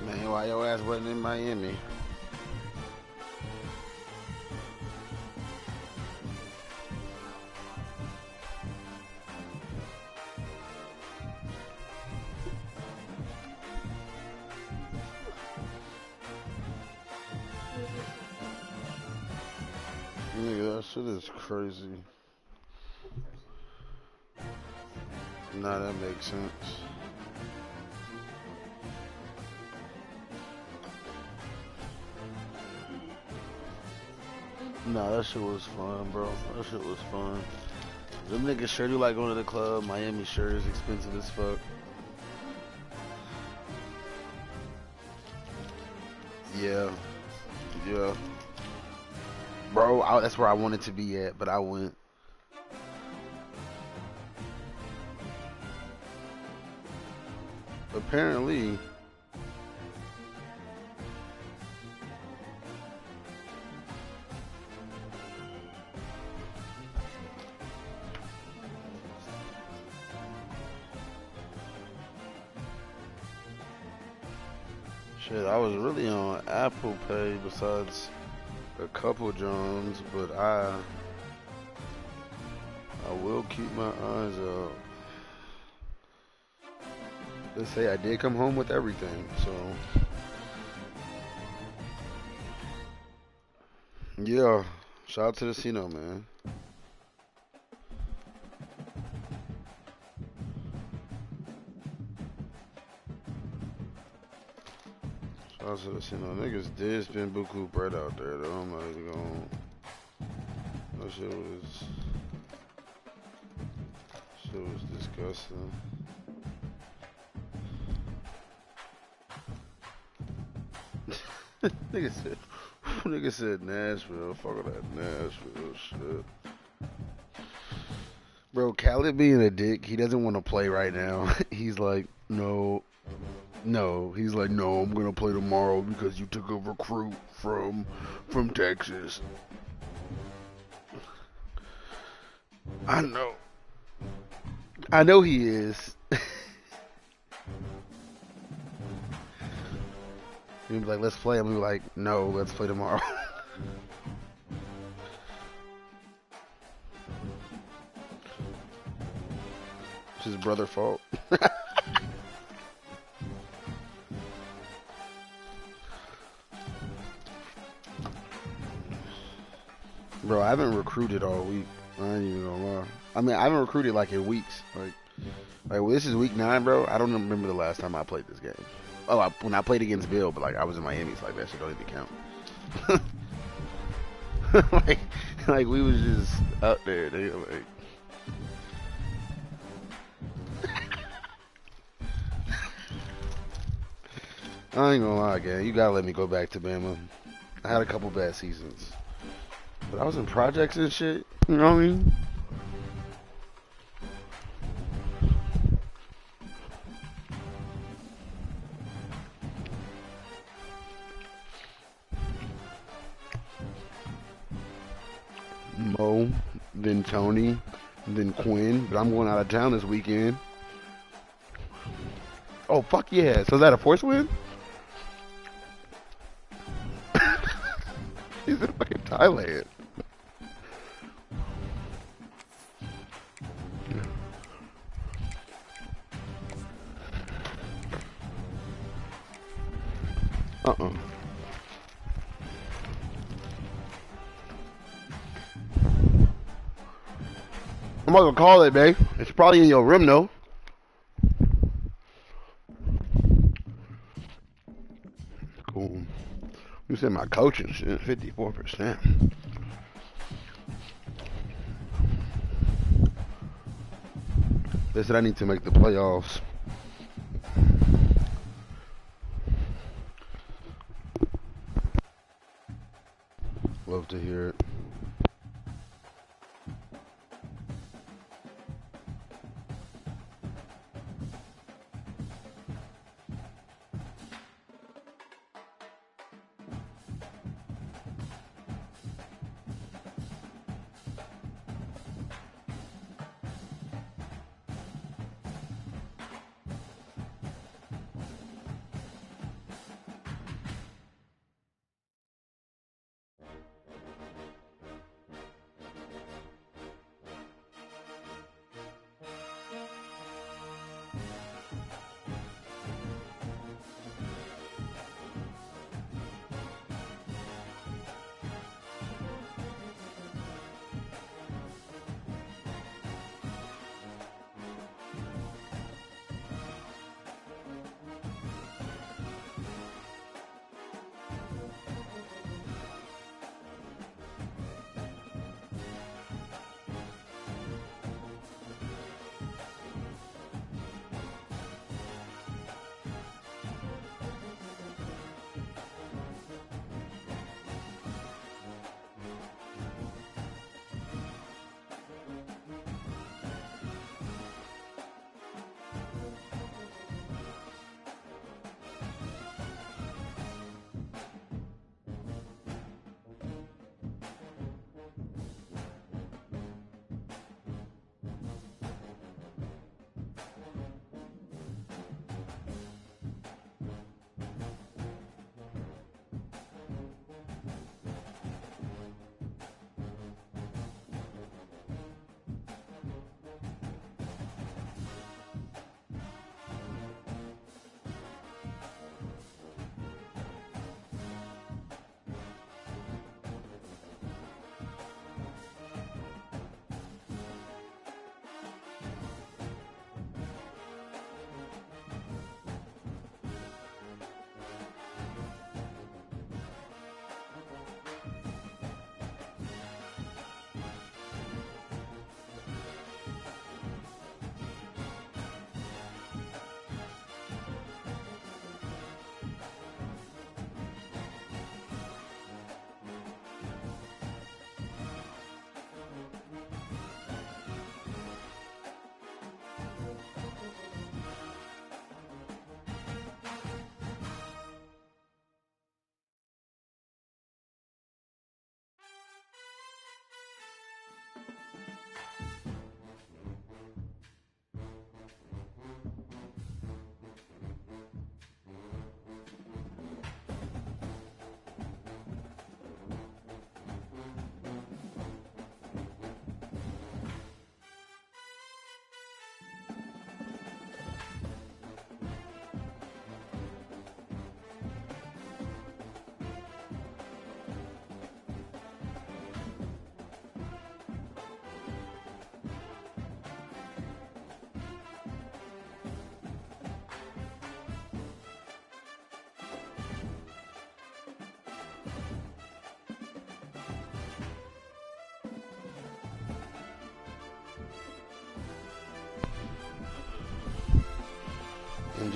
Man, why your ass wasn't in Miami? Nigga, that shit is crazy. Nah, that makes sense. Nah, that shit was fun, bro. That shit was fun. Them niggas sure do like going to the club. Miami sure is expensive as fuck. Yeah, yeah. Bro, that's where I wanted to be at, but I went. Apparently, shit, I was really on Apple Pay besides a couple Johns, but I will keep my eyes out. They say I did come home with everything, so yeah. Shout out to the Cino, man. Shout out to the Cino. Niggas did spend buku bread out there, though. I'm not even going. That shit was disgusting. Nigga said Nashville. Fuck all that Nashville shit. Bro, Khaled being a dick, he doesn't want to play right now. He's like, no, no. He's like, no, I'm gonna play tomorrow because you took a recruit from Texas. I know. I know he is. He'd be like, let's play. I'm gonna be like, no, let's play tomorrow. It's his brother's fault. Bro, I haven't recruited all week. I ain't even gonna lie. I mean, I haven't recruited like in weeks. Like well, this is week 9, bro. I don't remember the last time I played this game. Oh, when I played against Bill, but like I was in Miami, so like that shit don't even count. like we was just out there. They like. I ain't gonna lie, gang. You gotta let me go back to Bama. I had a couple bad seasons, but I was in projects and shit. You know what I mean? Mo, then Tony, then Quinn. But I'm going out of town this weekend. Oh fuck yeah! So is that a force win? He's in fucking Thailand. Uh-uh. I'm not gonna call it, babe. It's probably in your room, though. Cool. You said my coaching shit, 54%. They said I need to make the playoffs. Love to hear it.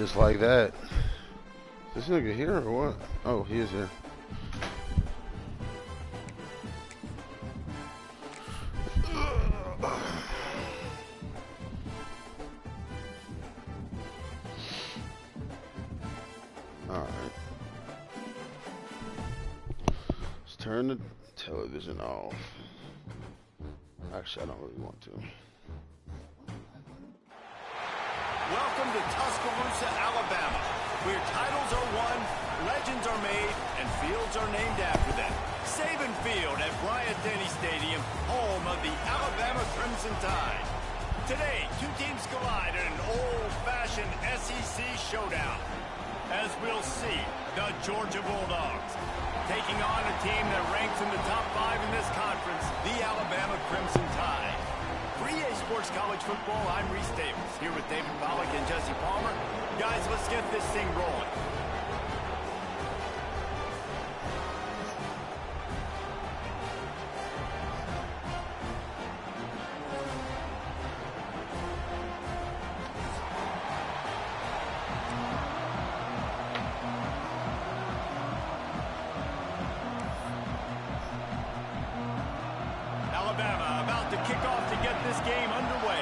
just like that. This nigga here or what? Oh, he is here. Alright. Let's turn the television off. Actually, I don't really want to. Welcome to Tuscaloosa, Alabama, where titles are won, legends are made, and fields are named after them. Saban Field at Bryant-Denny Stadium, home of the Alabama Crimson Tide. Today, two teams collide in an old-fashioned SEC showdown. As we'll see, the Georgia Bulldogs taking on a team that ranks in the top 5 in this conference, the Alabama Crimson Tide. For EA Sports College Football, I'm Reese Davis, here with David Pollack and Jesse Palmer. Guys, let's get this thing rolling. Alabama about to kick off to get this game underway.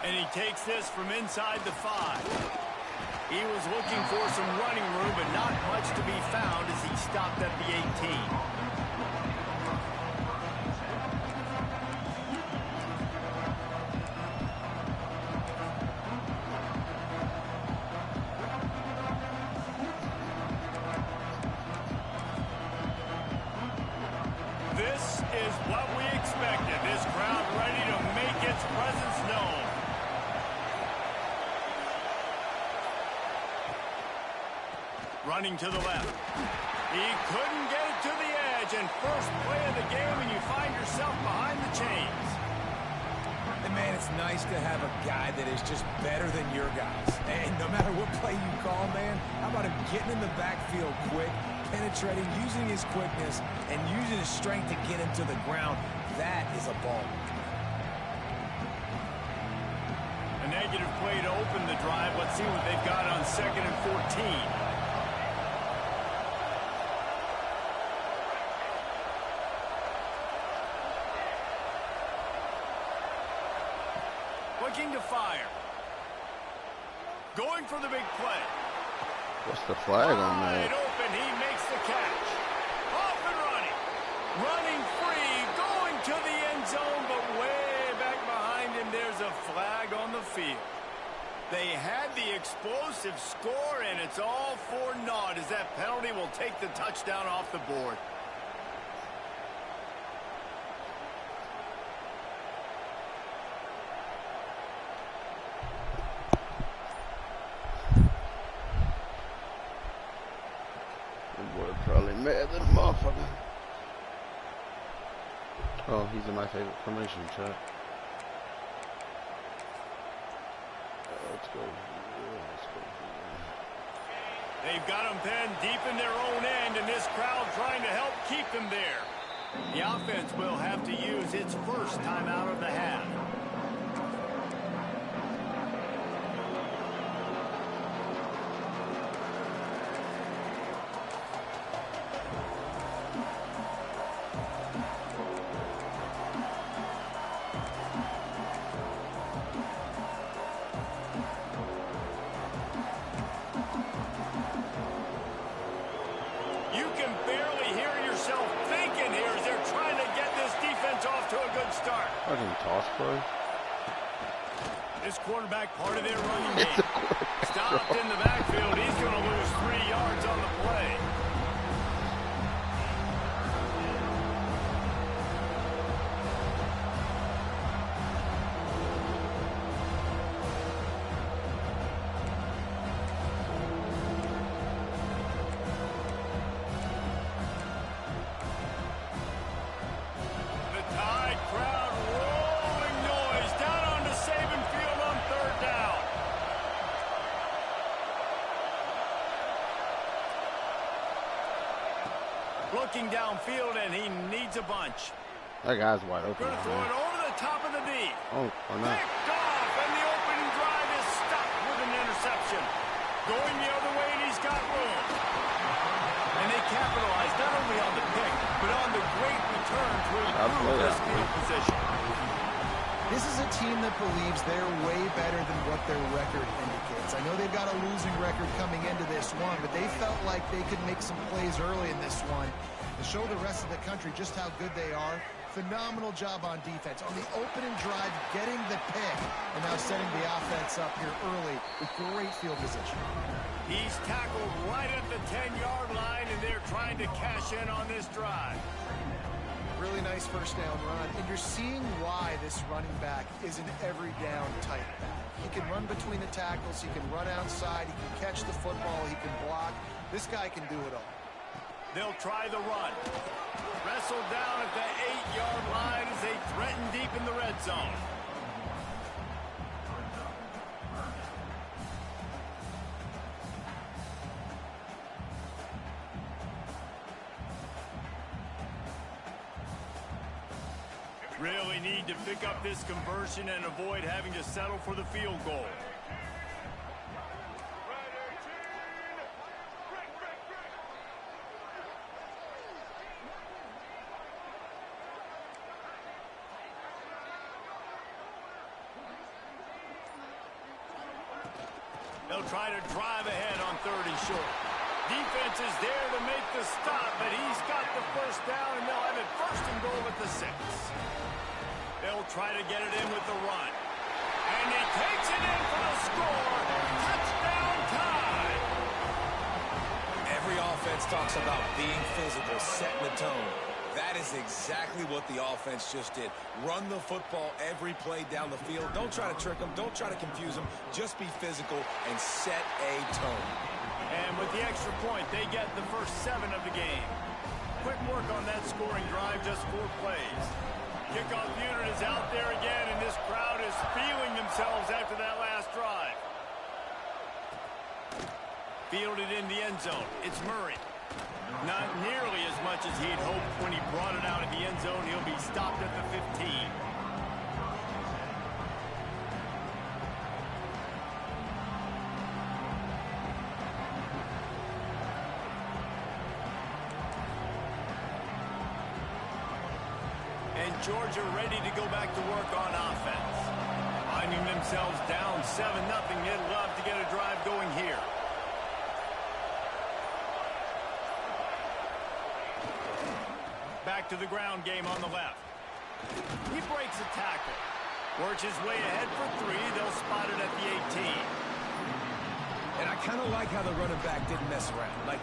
And he takes this from inside the 5. He was looking for some running room, but not much to be found as he stopped at the 18. This is what we expected. This crowd ready to make its presence known. Running to the left. He couldn't get it to the edge, and first play of the game, and you find yourself behind the chains. And man, it's nice to have a guy that is just better than your guys. And no matter what play you call, man, how about him getting in the backfield quick, penetrating, using his quickness, and using his strength to get him to the ground? That is a ball. A negative play to open the drive. Let's see what they've got on 2nd and 14. Looking to fire. Going for the big play. What's the flag on Wide that? open, he makes the catch. Off and running. Running free, going to the end zone, but way back behind him, there's a flag on the field. They had the explosive score, and it's all for naught as that penalty will take the touchdown off the board. Boy, probably mad than a motherfucker. Oh, he's in my favorite formation, chat. Let's go. Let's go. They've got them pinned deep in their own end, and this crowd trying to help keep them there. The offense will have to use its first timeout of the half. You can barely hear yourself thinking here as they're trying to get this defense off to a good start. Fucking toss play. This quarterback part of their running game. Stopped in the backfield. He's going to lose 3 yards on the play. The Tide crowd rolling noise down onto Saban Field on 3rd down. Looking downfield, and he needs a bunch. That guy's wide open. Going to throw it over the top of the D. Oh, or not. Picked off, and the opening drive is stopped with an interception. Going the other way, and he's got room. And they capitalize not only on the pick, but on the great return to improve this field position. This is a team that believes they're way better than what their record indicates. I know they've got a losing record coming into this one, but they felt like they could make some plays early in this one to show the rest of the country just how good they are. Phenomenal job on defense. On the opening drive, getting the pick, and now setting the offense up here early with great field position. He's tackled right at the 10-yard line, and they're trying to cash in on this drive. Really nice first down run, and you're seeing why this running back is an every down type back. He can run between the tackles, he can run outside, he can catch the football, he can block. This guy can do it all. They'll try the run. Wrestled down at the 8-yard line as they threaten deep in the red zone. Really need to pick up this conversion and avoid having to settle for the field goal. They'll try to drive ahead on 3rd and short. Defense is there to make the stop, but he's got the first down, and they'll have it 1st and goal at the 6. They'll try to get it in with the run. And he takes it in for the score. Touchdown tie. Every offense talks about being physical, setting the tone. That is exactly what the offense just did. Run the football every play down the field. Don't try to trick them. Don't try to confuse them. Just be physical and set a tone. And with the extra point, they get the first 7 of the game. Quick work on that scoring drive, just 4 plays. Kickoff unit is out there again, and this crowd is feeling themselves after that last drive. Fielded in the end zone. It's Murray. Not nearly as much as he'd hoped when he brought it out of the end zone. He'll be stopped at the 15. And Georgia ready to go back to work on offense. Finding themselves down 7-0. They'd love to get a drive going here. Back to the ground game on the left. He breaks a tackle. Works his way ahead for 3. They'll spot it at the 18. And I kind of like how the running back didn't mess around. Like,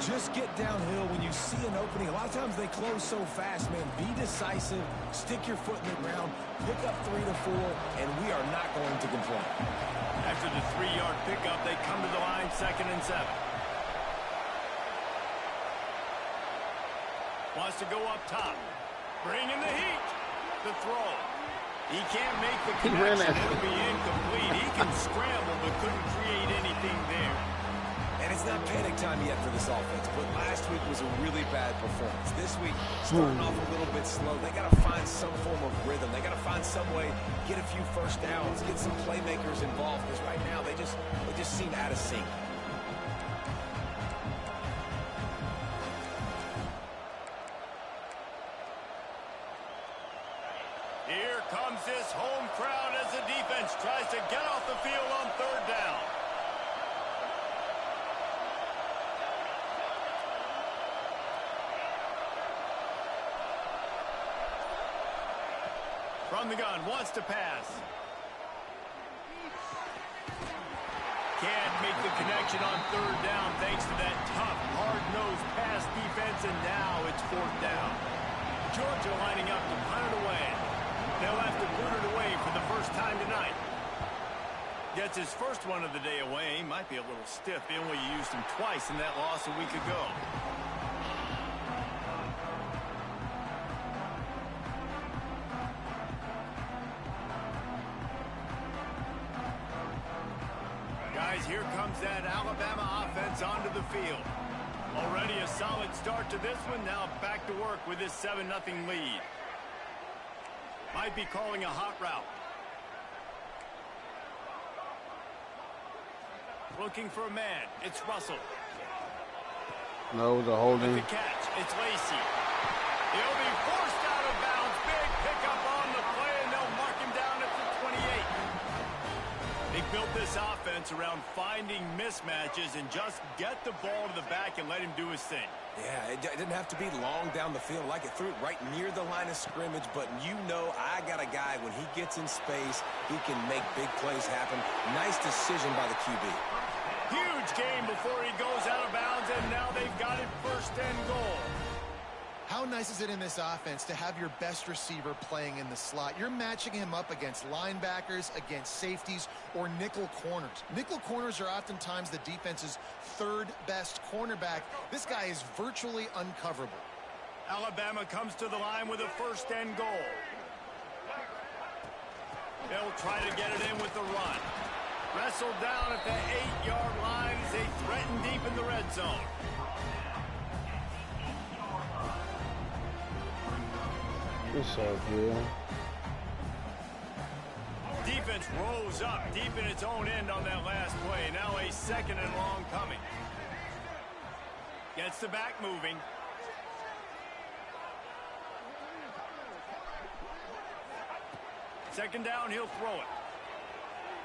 just get downhill when you see an opening. A lot of times they close so fast, man. Be decisive. Stick your foot in the ground. Pick up 3 to 4, and we are not going to complain. After the 3-yard pickup, they come to the line 2nd and 7. Wants to go up top. Bring in the heat. The throw. He can't make the connection. It'll be incomplete. He can scramble, but couldn't create anything there. And it's not panic time yet for this offense, but last week was a really bad performance. This week, starting off a little bit slow. They got to find some form of rhythm. They got to find some way, get a few first downs, get some playmakers involved, because right now they just seem out of sync. Here comes this home crowd as the defense tries to get off the field on 3rd down. From the gun, wants to pass. Can't make the connection on 3rd down thanks to that tough, hard-nosed pass defense, and now it's 4th down. Georgia lining up to punt it away. They'll have to put it away for the first time tonight. Gets his first one of the day away. He might be a little stiff. They only used him twice in that loss a week ago. Guys, here comes that Alabama offense onto the field. Already a solid start to this one. Now back to work with this 7-0 lead. Might be calling a hot route. Looking for a man. It's Russell. No, it was a holding. With the catch, it's Lacey. He'll be forced out of bounds. Big pickup on the play, and they'll mark him down at the 28. They built this offense around finding mismatches and just get the ball to the back and let him do his thing. Yeah, it didn't have to be long down the field. Like it threw it right near the line of scrimmage, but you know I got a guy, when he gets in space, he can make big plays happen. Nice decision by the QB. Huge game before he goes out of bounds, and now they've got it 1st and goal. How nice is it in this offense to have your best receiver playing in the slot? You're matching him up against linebackers, against safeties, or nickel corners. Nickel corners are oftentimes the defense's 3rd best cornerback. This guy is virtually uncoverable. Alabama comes to the line with a 1st and goal. They'll try to get it in with the run. Wrestled down at the 8-yard line as they threaten deep in the red zone. What's up, Bill? Defense rose up deep in its own end on that last play. Now a 2nd and long coming. Gets the back moving. Second down, he'll throw it.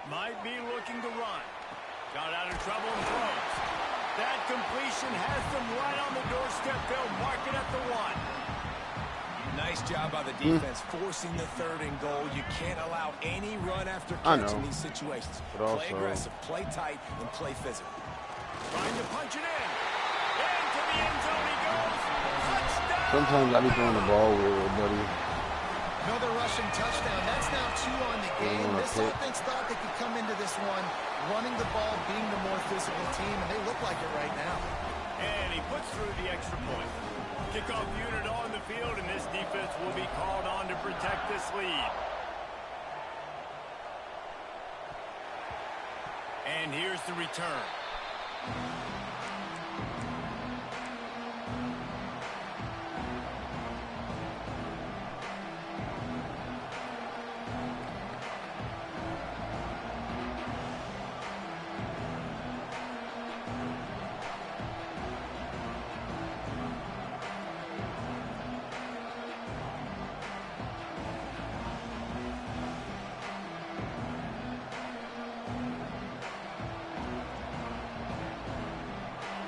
Might be looking to run. Got out of trouble and throws. That completion has them right on the doorstep. They'll mark it at the 1. Nice job by the defense, forcing the 3rd and goal. You can't allow any run after catch in these situations. Play aggressive, play tight, and play physical. Trying to punch it in. Into the end zone he goes. Touchdown! Sometimes I be throwing the ball weird, buddy. Another rushing touchdown. That's now 2 on the game. This offense thought they could come into this one running the ball, being the more physical team, and they look like it right now. And he puts through the extra point. Kickoff unit on the field, and this defense will be called on to protect this lead. And here's the return.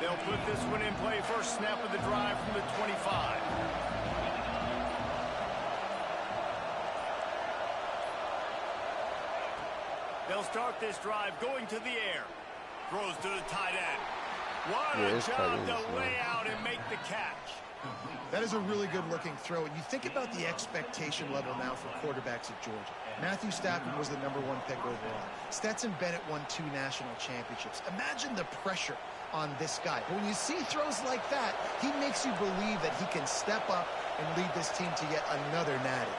They'll put this one in play. First snap of the drive from the 25. They'll start this drive going to the air. Throws to the tight end. What a job to lay out and make the catch. That is a really good-looking throw. And you think about the expectation level now for quarterbacks at Georgia. Matthew Stafford was the #1 pick overall. Stetson Bennett won 2 national championships. Imagine the pressure on this guy. But when you see throws like that, he makes you believe that he can step up and lead this team to yet another natty.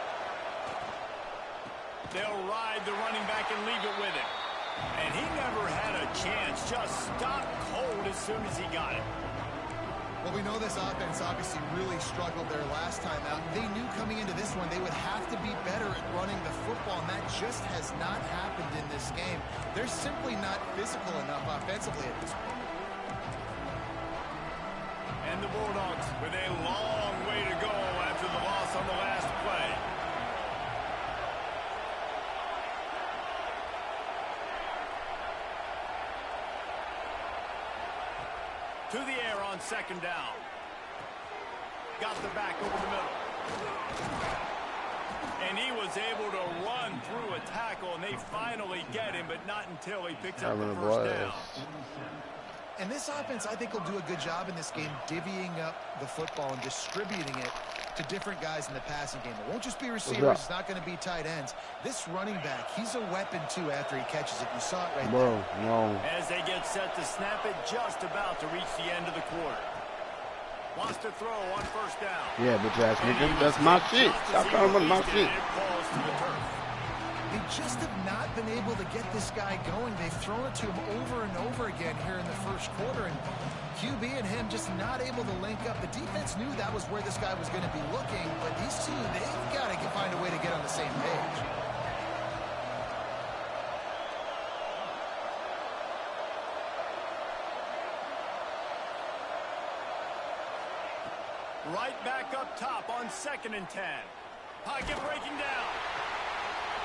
They'll ride the running back and leave it with him. And he never had a chance. Just stopped cold as soon as he got it. Well, we know this offense obviously really struggled their last time out. They knew coming into this one they would have to be better at running the football, and that just has not happened in this game. They're simply not physical enough offensively at this point. And the Bulldogs with a long way to go after the loss on the last play. To the air on second down. Got the back over the middle. And he was able to run through a tackle, and they finally get him, but not until he picks up the first down. And this offense, I think, will do a good job in this game divvying up the football and distributing it to different guys in the passing game. It won't just be receivers. It's not going to be tight ends. This running back, he's a weapon, too, after he catches it. You saw it right there. No. As they get set to snap it, just about to reach the end of the quarter. Wants to throw on first down. Yeah, bitch ass nigga. That's my shit. Stop calling me my shit. They just have not been able to get this guy going. They've thrown it to him over and over again here in the first quarter, and QB and him just not able to link up. The defense knew that was where this guy was going to be looking, but these two, they've got to find a way to get on the same page. Right back up top on 2nd and 10. Pocket breaking down.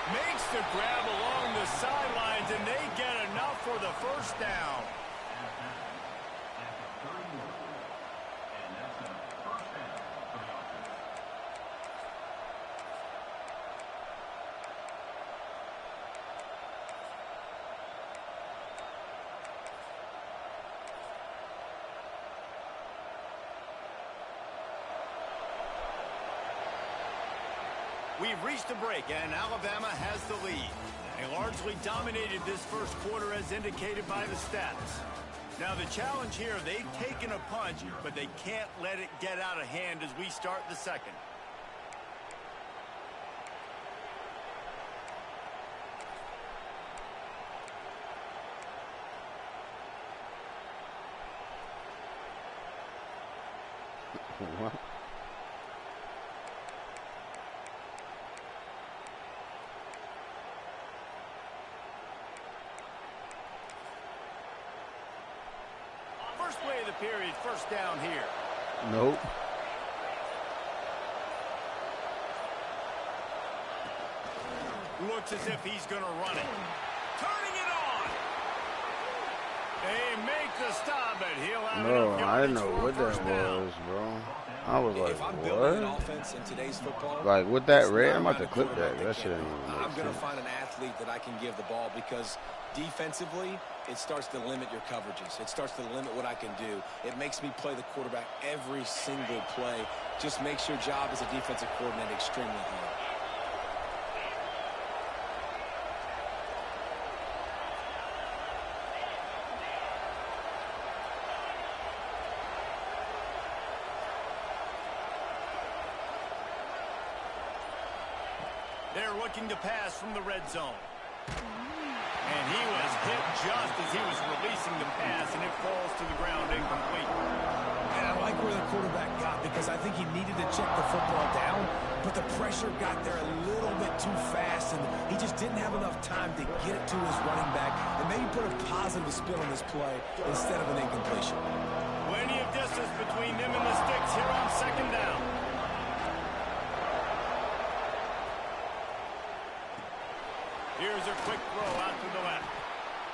Makes the grab along the sidelines, and they get enough for the first down. We've reached a break, and Alabama has the lead. They largely dominated this first quarter as indicated by the stats. Now the challenge here, they've taken a punch, but they can't let it get out of hand as we start the second. What? First play of the period, first down here. Nope. Looks as if he's going to run it. Turning it on. They make the stop, but he'll have Bro, enough I didn't yards know for a what that first down. was, bro. I was like, If I'm building an what? offense in today's football, Like, with that it's red, not I'm about to a clip quarterback that. That shit ain't even make I'm going to sense. find an athlete that I can give the ball, because defensively, it starts to limit your coverages. It starts to limit what I can do. It makes me play the quarterback every single play. Just makes your job as a defensive coordinator extremely hard. They're looking to pass from the red zone. And he was hit just as he was releasing the pass, and it falls to the ground incomplete. And I like where the quarterback got, because I think he needed to check the football down, but the pressure got there a little bit too fast, and he just didn't have enough time to get it to his running back and maybe put a positive spin on this play instead of an incompletion. Plenty of distance between them and the sticks here on 2nd down. Here's a quick throw out to the left.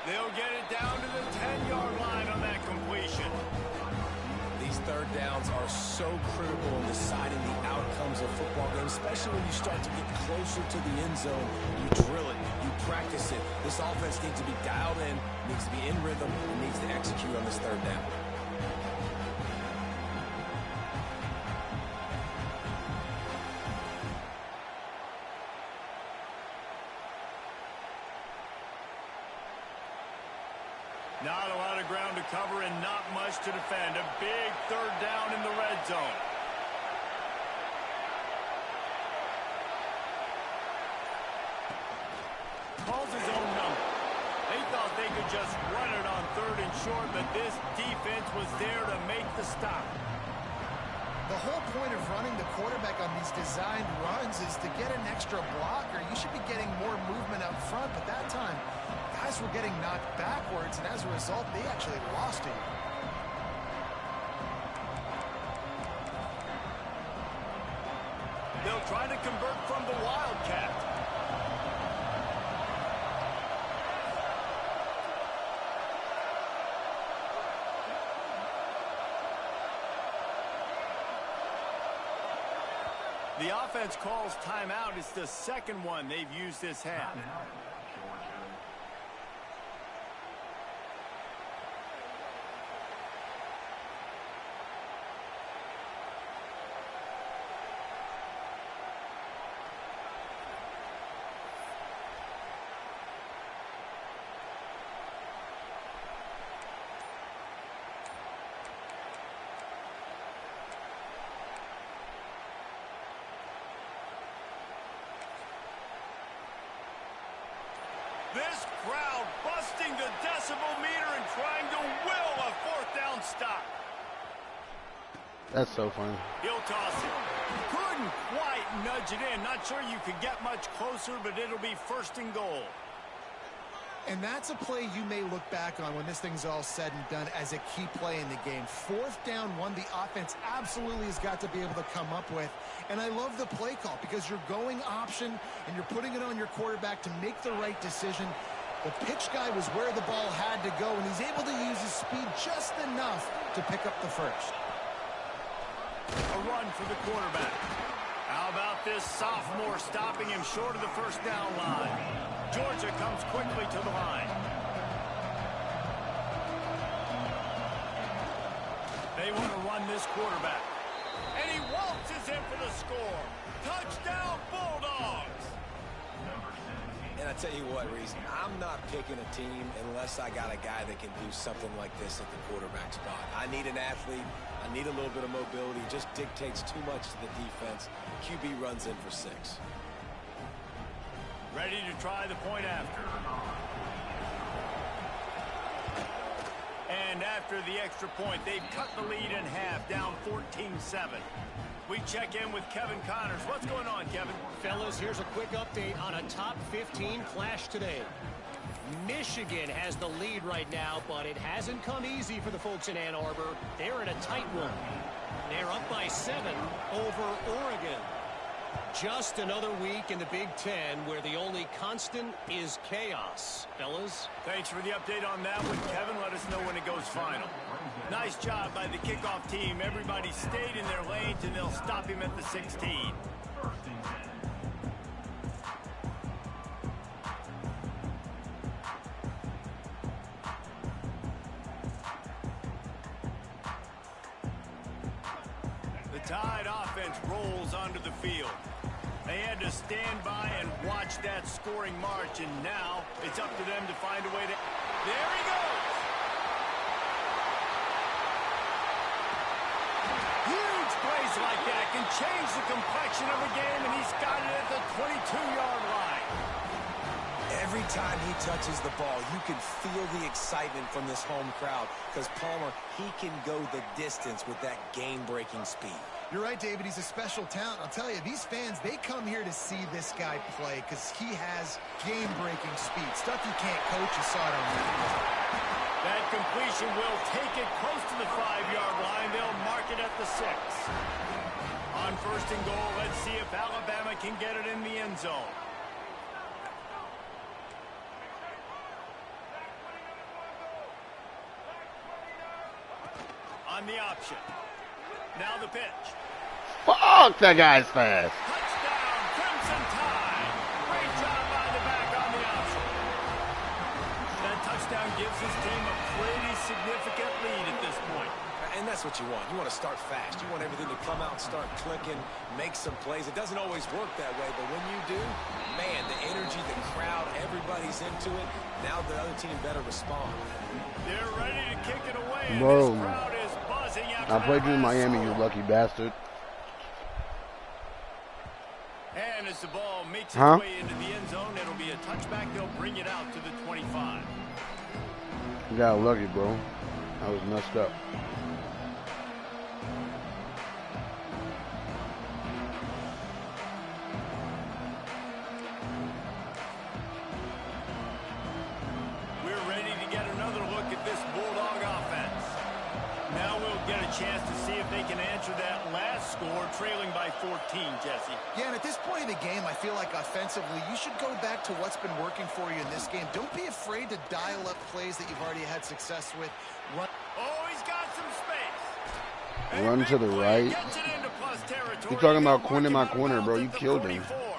They'll get it down to the 10-yard line on that completion. These third downs are so critical in deciding the outcomes of football games, especially when you start to get closer to the end zone. You drill it, you practice it. This offense needs to be dialed in, needs to be in rhythm, and needs to execute on this third down. Not a lot of ground to cover and not much to defend. A big third down in the red zone. Calls his own number. They thought they could just run it on 3rd and short, but this defense was there to make the stop. The whole point of running the quarterback on these designed runs is to get an extra blocker. You should be getting more movement up front, but that time, guys were getting knocked backwards, and as a result, they actually lost it. They'll try to convert from the Wildcat. The offense calls timeout. It's the second one they've used this half. crowd busting the decibel meter and trying to will a fourth down stop. That's so funny. He'll toss it. Couldn't quite nudge it in. Not sure you could get much closer, but it'll be first and goal. And that's a play you may look back on when this thing's all said and done as a key play in the game. Fourth down, one the offense absolutely has got to be able to come up with. And I love the play call because you're going option and you're putting it on your quarterback to make the right decision. The pitch guy was where the ball had to go, and he's able to use his speed just enough to pick up the first. A run for the quarterback. How about this sophomore stopping him short of the first down line? Georgia comes quickly to the line. They want to run this quarterback. And he waltzes in for the score. Touchdown, Bulldogs! And I tell you what, Reese, I'm not picking a team unless I got a guy that can do something like this at the quarterback spot. I need an athlete. I need a little bit of mobility. It just dictates too much to the defense. QB runs in for 6. Ready to try the point after. And after the extra point, they've cut the lead in half, down 14-7. We check in with Kevin Connors. What's going on, Kevin? Fellas, here's a quick update on a top 15 clash today. Michigan has the lead right now, but it hasn't come easy for the folks in Ann Arbor. They're in a tight one. They're up by 7 over Oregon. Just another week in the Big Ten where the only constant is chaos. Fellas? Thanks for the update on that one, Kevin. Let us know when it goes final. Nice job by the kickoff team. Everybody stayed in their lanes, and they'll stop him at the 16. The Tide offense rolls onto the field. They had to stand by and watch that scoring march, and now it's up to them to find a way to... There he goes! Huge plays like that can change the complexion of a game, and he's got it at the 22-yard line. Every time he touches the ball, you can feel the excitement from this home crowd because Palmer, he can go the distance with that game-breaking speed. You're right, David. He's a special talent. I'll tell you, these fans, they come here to see this guy play because he has game-breaking speed. Stuff you can't coach. You saw it on that. That completion will take it close to the 5-yard line. They'll mark it at the 6. On first and goal, let's see if Alabama can get it in the end zone. On the option. Now the pitch. Fuck, that guy's fast. Touchdown, Crimson Tide. Great job by the back on the option. That touchdown gives his team a pretty significant lead at this point. And that's what you want. You want to start fast. You want everything to come out, start clicking, make some plays. It doesn't always work that way, but when you do, man, the energy, the crowd, everybody's into it. Now the other team better respond. They're ready to kick it away, and Bro, this crowd is buzzing after I played you in that last Miami, score. you lucky bastard. And as the ball makes its Huh? way into the end zone, it'll be a touchback. They'll bring it out to the 25. You got lucky, bro. I was messed up. We're ready to get another look at this Bulldog offense. Now we'll get a chance to see if they can answer that last score, trailing by 14, Jesse. Yeah, and at this point in the game, I feel like offensively, you should go back to what's been working for you in this game. Don't be afraid to dial up plays that you've already had success with. Run. Oh, he's got some space. Run And to the big right. play gets it into plus territory. You talking about They'll corner my mark him corner, out bro. at You the killed him. 44.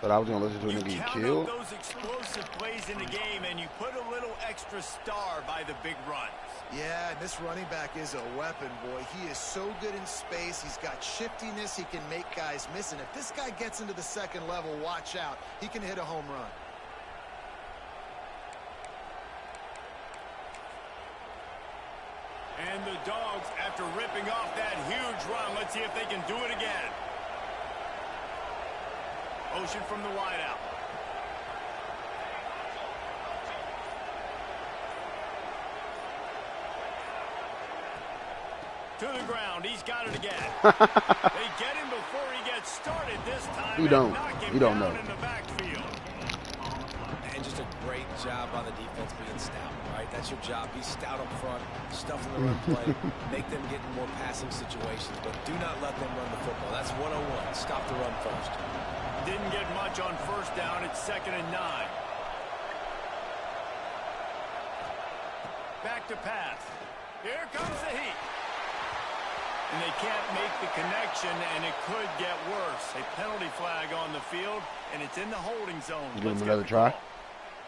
But I was going to listen to a You nigga get count killed. up those explosive plays in the game, and you put a little extra star by the big runs. Yeah, and this running back is a weapon, boy. He is so good in space. He's got shiftiness. He can make guys miss. And if this guy gets into the second level, watch out. He can hit a home run. And the Dogs, after ripping off that huge run, let's see if they can do it again. Motion from the wideout. To the ground. He's got it again. They get him before he gets started this time. You don't. You don't know. In the backfield. And just a great job by the defense being stout, right? That's your job. Be stout up front, stuff in the run play, make them get in more passing situations, but do not let them run the football. That's 101. Stop the run first. Didn't get much on first down. It's 2nd and 9. Back to pass. Here comes the heat. And they can't make the connection, and it could get worse. A penalty flag on the field, and it's in the holding zone. Give him another try.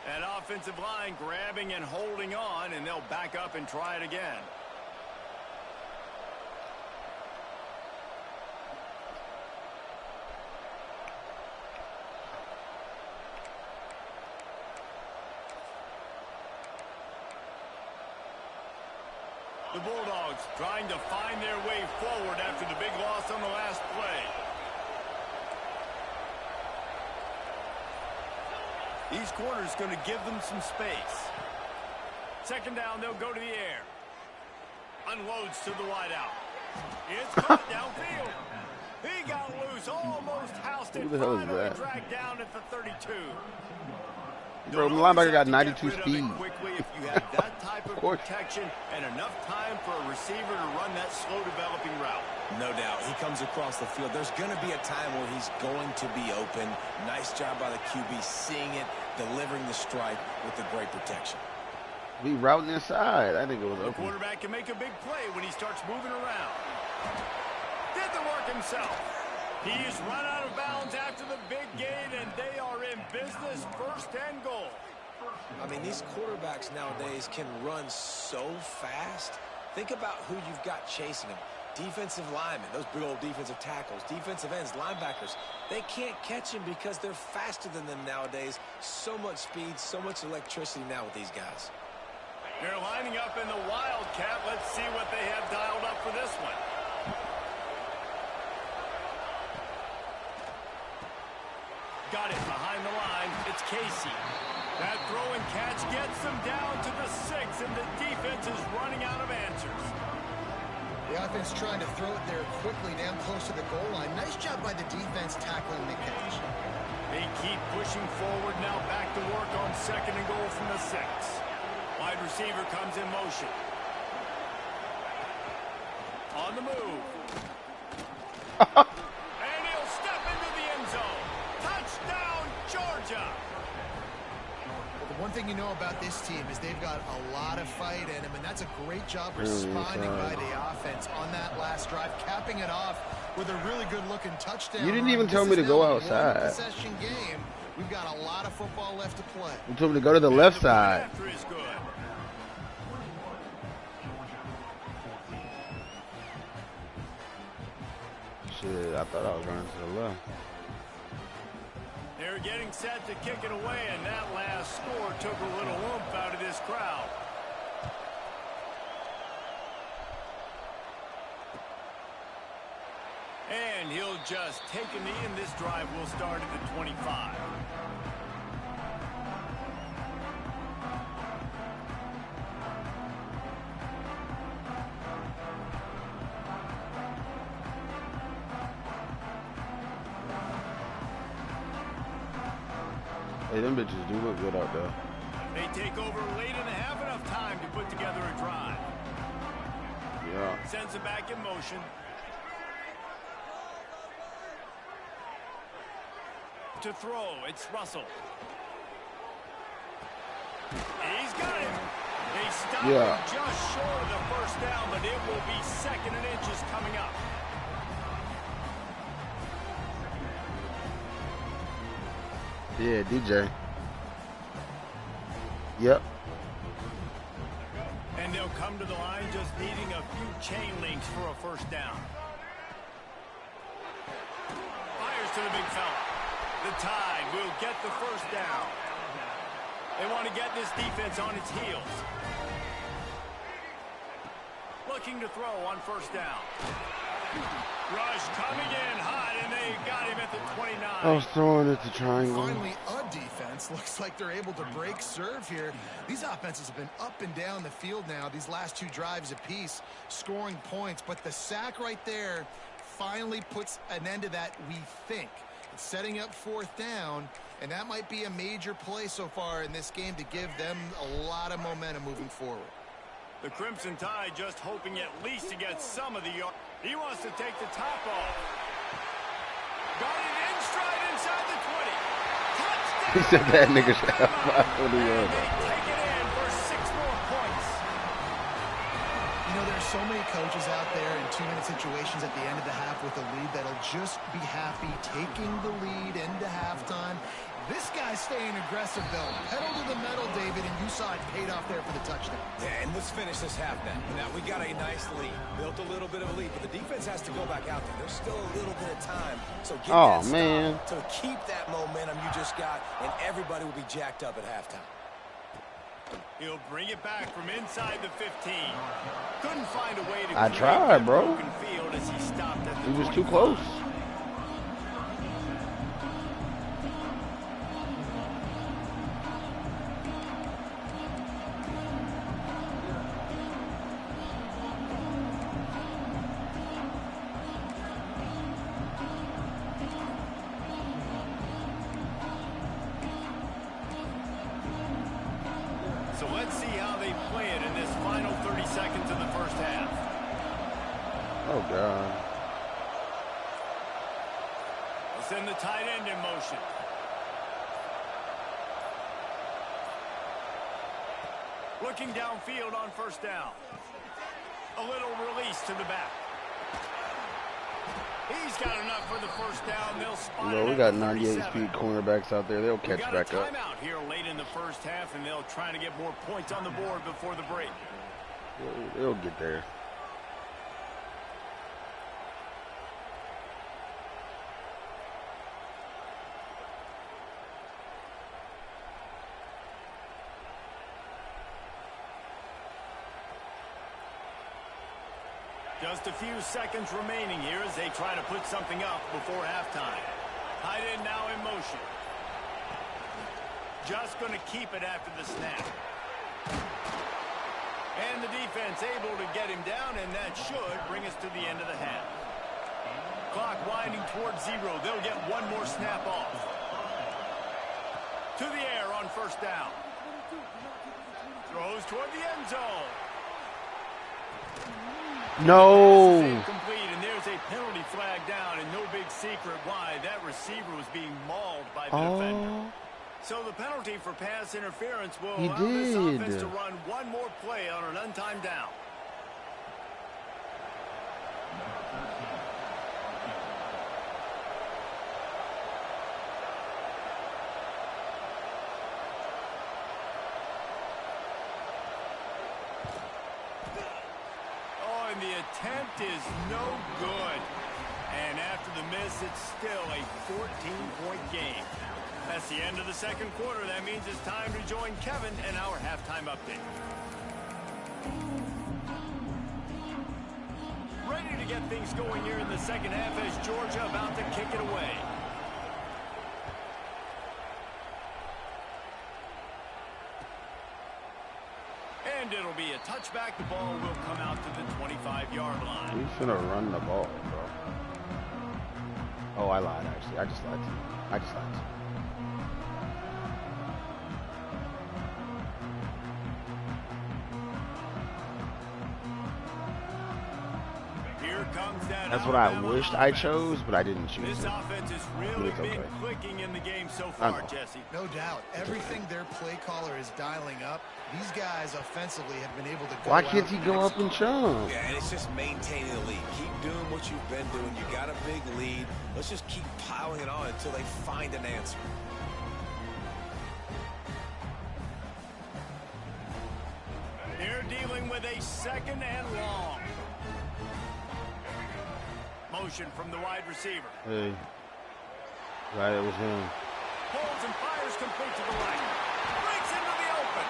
That offensive line grabbing and holding on, and they'll back up and try it again. The Bulldogs trying to find their way forward after the big loss on the last play. These corners going to give them some space. 2nd down, they'll go to the air. Unloads to the wideout. It's caught downfield. He got loose, almost housed it. Who the hell is that? Dragged down at the 32. Bro, the linebacker got 92 speed. Quickly if you have that type of protection and enough time for a receiver to run that slow developing route. No doubt. He comes across the field. There's going to be a time where he's going to be open. Nice job by the QB seeing it, delivering the strike with the great protection. We routing inside. I think it was The open. quarterback can make a big play when he starts moving around. Did the work himself. He's run out of bounds after the big gain, and they are in business. 1st and goal. I mean, these quarterbacks nowadays can run so fast. Think about who you've got chasing them. Defensive linemen, those big old defensive tackles, defensive ends, linebackers. They can't catch him because they're faster than them nowadays. So much speed, so much electricity now with these guys. They're lining up in the Wildcat. Let's see what they have dialed up for this one. Got it behind the line. It's Casey. That throw and catch gets them down to the 6, and the defense is running out of answers. The offense trying to throw it there quickly down close to the goal line. Nice job by the defense tackling the catch. They keep pushing forward now, back to work on 2nd and goal from the 6. Wide receiver comes in motion. On the move. And he'll step into the end zone. Touchdown, Georgia. Well, the one thing you know about this team is they've got a lot of fight in them, and that's a great job responding by the offense on that last drive, capping it off with a really good-looking touchdown. You didn't even tell me to go outside. Possession game. We've got a lot of football left to play. You told me to go to the left side. Shit, I thought I was running to the left. They're getting set to kick it away, and that last score took a little oomph out of this crowd. And he'll just take a knee, and this drive will start at the 25. Hey, them bitches do look good out there. They take over late and have enough time to put together a drive. Yeah. Sends it back in motion. To throw, it's Russell. He's got it. They stop him just short of the 1st down, but it will be 2nd and inches coming up. Yeah, DJ. Yep. And they'll come to the line just needing a few chain links for a 1st down. Fires to the big fella. The Tide will get the 1st down. They want to get this defense on its heels. Looking to throw on 1st down. Rush coming in hot, and they got him at the 29. I was throwing it to triangle. Finally, a defense defense. Looks like they're able to break serve here. These offenses have been up and down the field now, these last 2 drives apiece, scoring points. But the sack right there finally puts an end to that, we think. It's setting up 4th down, and that might be a major play so far in this game to give them a lot of momentum moving forward. The Crimson Tide just hoping at least to get some of the yard. He wants to take the top off. Got it in stride inside the 20. Touchdown! He said that nigga should have 500 yards. They take it in for 6 more points. You know, there's so many coaches out there in 2-minute situations at the end of the half with a lead that'll just be happy taking the lead into halftime. This guy's staying aggressive, though. Pedal to the metal, David, and you saw it paid off there for the touchdown. Yeah, and let's finish this half now. Now, we got a nice lead. Built a little bit of a lead, but the defense has to go back out there. There's still a little bit of time. So get that stop to keep that momentum you just got, and everybody will be jacked up at halftime. He'll bring it back from inside the 15. Couldn't find a way to I tried, bro. Field as he stopped at the He was 25. too close. So let's see how they play it in this final 30 seconds of the first half. Oh, God. We'll send the tight end in motion. Looking downfield on 1st down. A little release to the back. He's got enough for the 1st down. They'll spot it. We got 98-speed cornerbacks out there. They'll catch back up. Timeout here late in the first half, and they'll try to get more points on the board before the break. They'll get there. Just a few seconds remaining here as they try to put something up before halftime. Tight end now in motion. Just going to keep it after the snap. And the defense able to get him down, and that should bring us to the end of the half. Clock winding towards 0. They'll get one more snap off. To the air on 1st down. Throws toward the end zone. No. Incomplete, and there's a penalty flag down, and no big secret why. That receiver was being mauled by the defender. So the penalty for pass interference will allow this offense to run one more play on an untimed down. And the attempt is no good. And after the miss, it's still a 14-point game. That's the end of the second quarter. That means it's time to join Kevin and our halftime update. Ready to get things going here in the second half as Georgia about to kick it away. And it'll be a touchback. The ball will come out to the 25-yard line. We should have run the ball, bro. Oh, I lied, actually. I just lied to you. Here comes that. That's what I wished I chose, but I didn't choose This it. offense has really been clicking in the game so far, Jesse. No doubt. Everything their play caller is dialing up, these guys offensively have been able to go Why can't he go up and chunk? Yeah, and it's just maintaining the lead. Keep doing what you've been doing. You got a big lead. Let's just keep piling it on until they find an answer. They're dealing with a 2nd and long. Motion from the wide receiver. Hey. Right, it was him. Holds and fires complete to the right. Breaks into the open.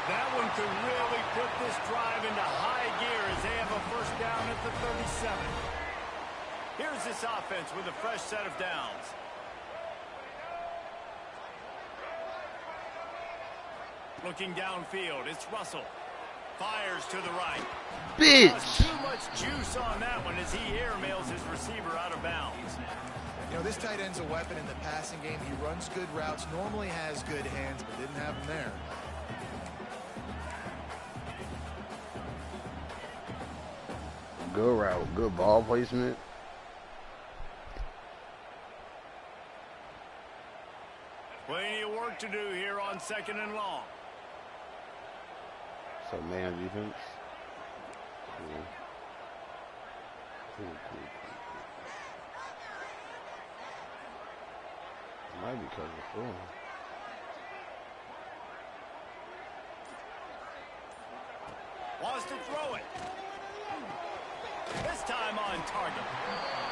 That one could really put this drive into high gear as they have a 1st down at the 37. Here's this offense with a fresh set of downs. looking downfield. It's Russell. Fires to the right. Bitch. Too much juice on that one as he airmails his receiver out of bounds. You know, this tight end's a weapon in the passing game. He runs good routes, normally has good hands, but didn't have them there. Good route, good ball placement. Plenty of work to do here on 2nd and long. So man defense. Cool. Cool. Might be because of full. Wants to throw it. This time on target.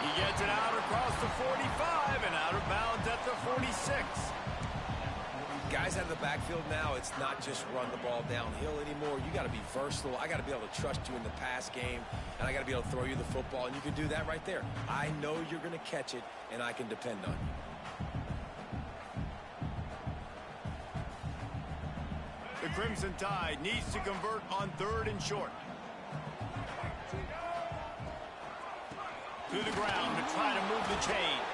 He gets it out across the 45 and out of bounds at the 46. Guys out of the backfield now, it's not just run the ball downhill anymore. You got to be versatile. I got to be able to trust you in the pass game, and I got to be able to throw you the football, and you can do that right there. I know you're going to catch it, and I can depend on you. The Crimson Tide needs to convert on 3rd and short. To the ground to try to move the chains.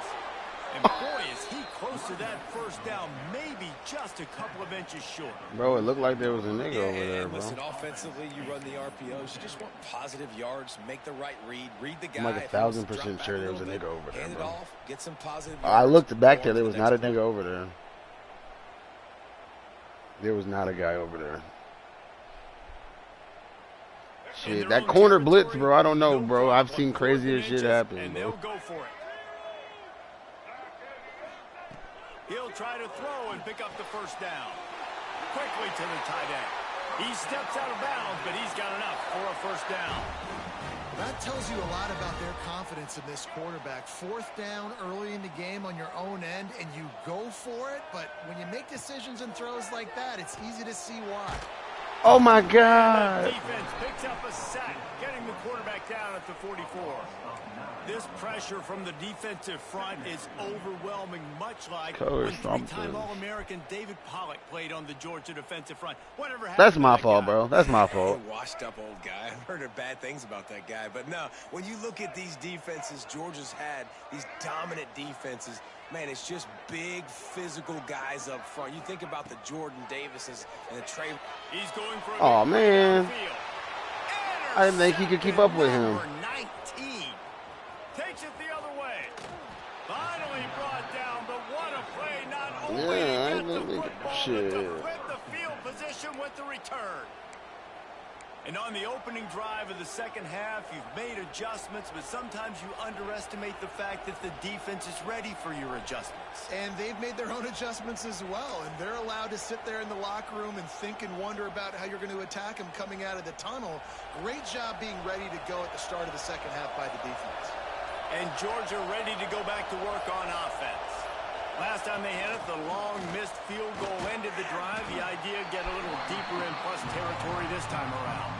And boy, is he close to that first down, maybe just a couple of inches short. Bro, it looked like there was a nigga over there, bro. Listen, offensively, you run the RPOs. You just want positive yards, make the right read the guy. I'm like 1,000% sure there was a nigga over there, Hand it bro. off, get some positive I yards, looked back there. go There on was to the not a next nigga over there. There was not a guy over there. Shit, that corner blitz, bro. I don't know, bro. I've seen crazier shit happen, and bro. they'll go for it. He'll try to throw and pick up the first down. Quickly to the tight end. He steps out of bounds, but he's got enough for a first down. That tells you a lot about their confidence in this quarterback. 4th down early in the game on your own end, and you go for it. But when you make decisions and throws like that, it's easy to see why. Oh, my God. The defense picks up a sack, getting the quarterback down at the 44. This pressure from the defensive front is overwhelming, much like when 3-time All-American David Pollock played on the Georgia defensive front. Whatever happened That's my fault, bro. That's my fault. Washed up old guy. I've heard bad things about that guy. But no, when you look at these defenses Georgia's had, these dominant defenses, man, it's just big physical guys up front. You think about the Jordan Davises and the Trey. He's going for a Oh, man. I didn't think he could keep up with him. Number 19 takes it the other way. Finally brought down, but what a play. Not only Yeah, get the football, shit. but to flip the field position with the return. And on the opening drive of the second half, you've made adjustments, but sometimes you underestimate the fact that the defense is ready for your adjustments. And they've made their own adjustments as well, and they're allowed to sit there in the locker room and think and wonder about how you're going to attack them coming out of the tunnel. Great job being ready to go at the start of the second half by the defense. And Georgia ready to go back to work on offense. Last time they had it, the long missed field goal ended the drive. The idea, get a little deeper in plus territory this time around.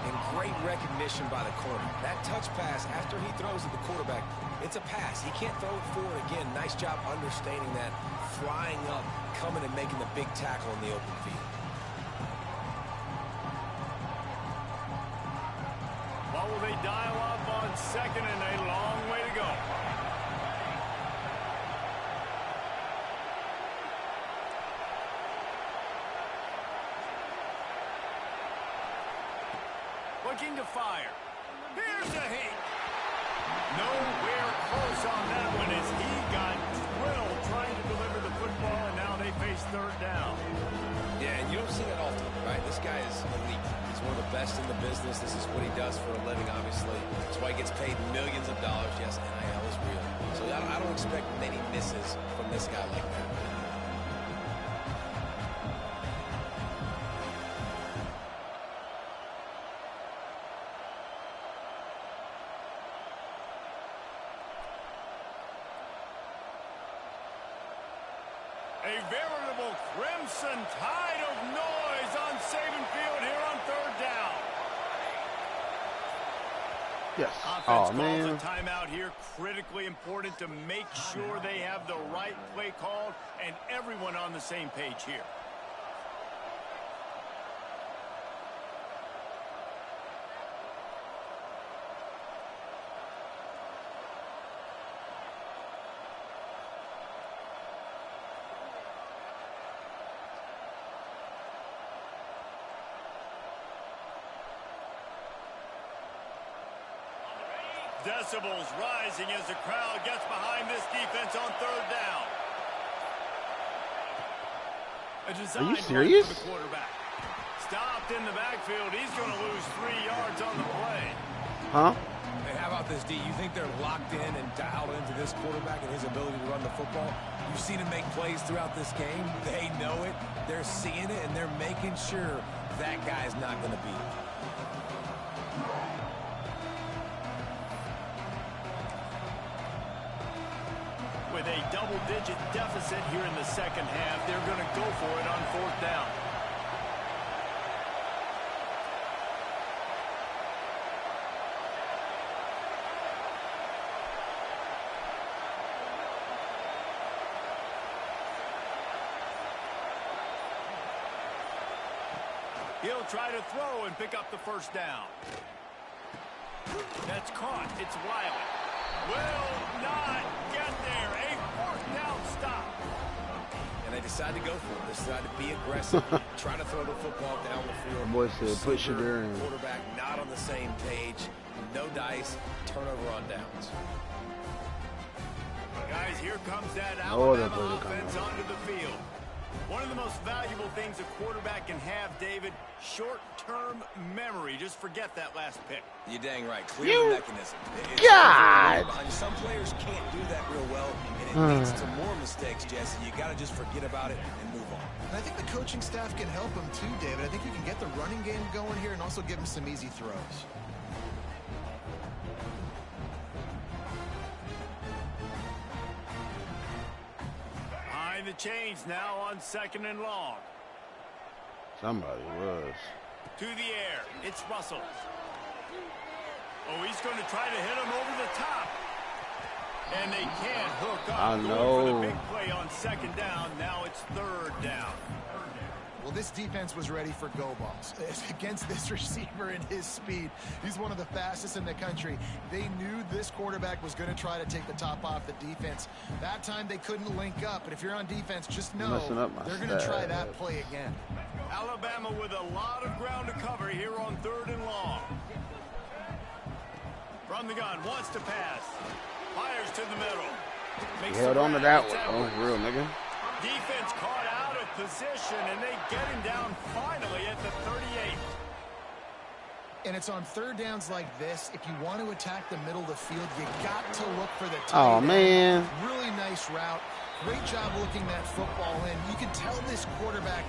And great recognition by the corner. That touch pass after he throws at the quarterback, it's a pass. He can't throw it forward again. Nice job understanding that, flying up, coming and making the big tackle in the open field. What will they dial up on 2nd and a long way to go? Looking to fire. Here's a hit. Nowhere close on that one as he got drilled trying to deliver the football, and now they face 3rd down. Yeah, and you don't see that often, right? This guy is elite. He's one of the best in the business. This is what he does for a living, obviously. That's why he gets paid millions of dollars. Yes, NIL is real. So I don't expect many misses from this guy like that. A veritable Crimson Tide of noise on Saban Field here on 3rd down. Yes. Offense Oh, calls man. a timeout here. Critically important to make sure they have the right play called and everyone on the same page here. Decibels rising as the crowd gets behind this defense on third down. Are you serious? For the quarterback. Stopped in the backfield. He's going to lose 3 yards on the play. Huh? Hey, how about this, D? You think they're locked in and dialed into this quarterback and his ability to run the football? You've seen him make plays throughout this game. They know it. They're seeing it, and they're making sure that guy's not going to beat him. With a double-digit deficit here in the second half, they're going to go for it on fourth down. He'll try to throw and pick up the first down. That's caught. It's Wiley. Will not get there. A fourth down stop. And they decide to go for it. They decide to be aggressive. Try to throw the football down the field. My boy said, push it there. Quarterback not on the same page. No dice. Turnover on downs. Guys, here comes that Oh, Alabama offense onto the field. One of the most valuable things a quarterback can have, David, short-term memory. Just forget that last pick. You're dang right. Clear the mechanism. God! Some players can't do that real well, and it leads to more mistakes, Jesse. You got to just forget about it and move on. And I think the coaching staff can help him too, David. I think you can get the running game going here and also give him some easy throws. The chains now on second and long. Somebody was. To the air. It's Russell. Oh, he's going to try to hit him over the top. And they can't hook up. I know. Going for the big play on second down. Now it's third down. Well, this defense was ready for go balls. Against this receiver and his speed, he's one of the fastest in the country. They knew this quarterback was going to try to take the top off the defense. That time they couldn't link up, but if you're on defense, just know they're going to try that play again. Alabama with a lot of ground to cover here on third and long. From the gun, wants to pass. Fires to the middle. He held on to that one. Oh, real nigga. Defense caught out of position, and they get him down finally at the 38. And it's on third downs like this. If you want to attack the middle of the field, you got to look for the tight Oh, end. man. Really nice route. Great job looking that football in. You can tell this quarterback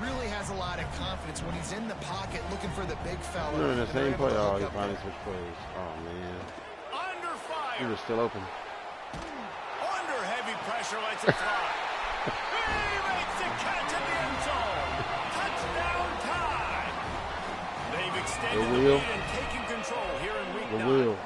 really has a lot of confidence when he's in the pocket looking for the big fella. Doing the same play. Oh, he finally switched plays. Oh, man. Under fire. He was still open. Under heavy pressure, lets it fly. He makes the catch in the end zone. Touchdown time. They've extended the lead and taken control here in week 9. The wheel.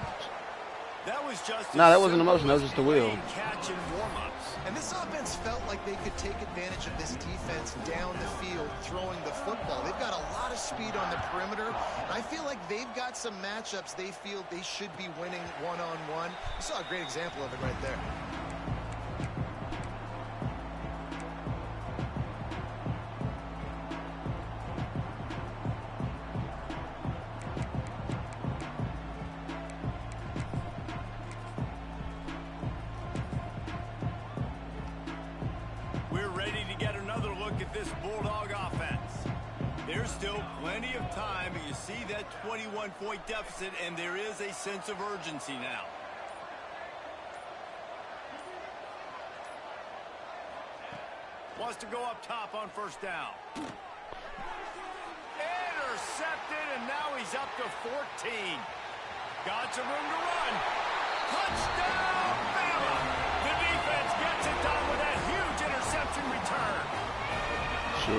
That was just No, that wasn't the motion. That was just the wheel. Catch and warm-ups. And this offense felt like they could take advantage of this defense down the field, throwing the football. They've got a lot of speed on the perimeter. And I feel like they've got some matchups they feel they should be winning one-on-one. You saw a great example of it right there. This Bulldog offense. There's still plenty of time, but you see that 21-point deficit, and there is a sense of urgency now. Wants to go up top on first down. Intercepted, and now he's up to 14. Got some room to run. Touchdown, Bama! The defense gets it done with that huge interception return. The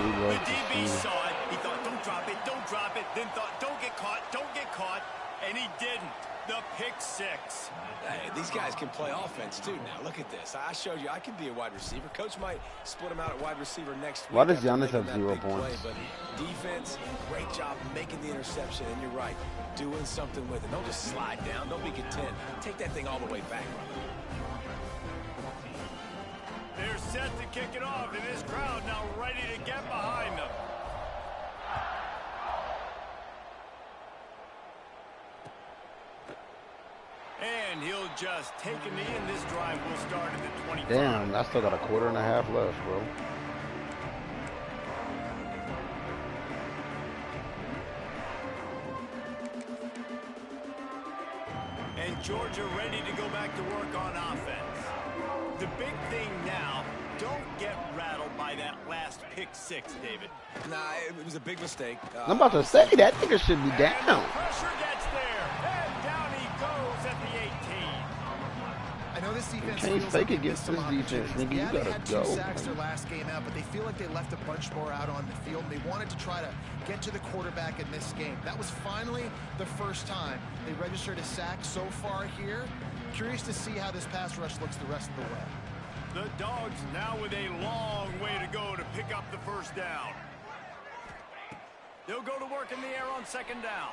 DB saw it. He thought, don't drop it. Then thought, don't get caught. And he didn't. The pick six. Hey, these guys can play offense, too. Now, look at this. I showed you I can be a wide receiver. Coach might split him out at wide receiver next week. Why does Giannis have 0 points? But defense, great job making the interception. And you're right, doing something with it. Don't just slide down. Don't be content. Take that thing all the way back. They're set to kick it off, and this crowd now ready to get behind them. And he'll just take a knee, and this drive will start at the 25. Damn, I still got a quarter and a half left, bro. And Georgia ready to go back to work on offense. The big thing now, don't get rattled by that last pick six, David. Nah, it was a big mistake. I'm about to say, that nigga should be down. And the pressure gets there. And down he goes at the 18. I know this defense You can't feels fake like against they this missed some defense, opportunities. nigga. You Yeah, they gotta had go. 2 sacks their last game out, but they feel like they left a bunch more out on the field, and they wanted to try to get to the quarterback in this game. That was finally the first time they registered a sack so far here. Curious to see how this pass rush looks the rest of the way. The Dogs now with a long way to go to pick up the first down. They'll go to work in the air on second down.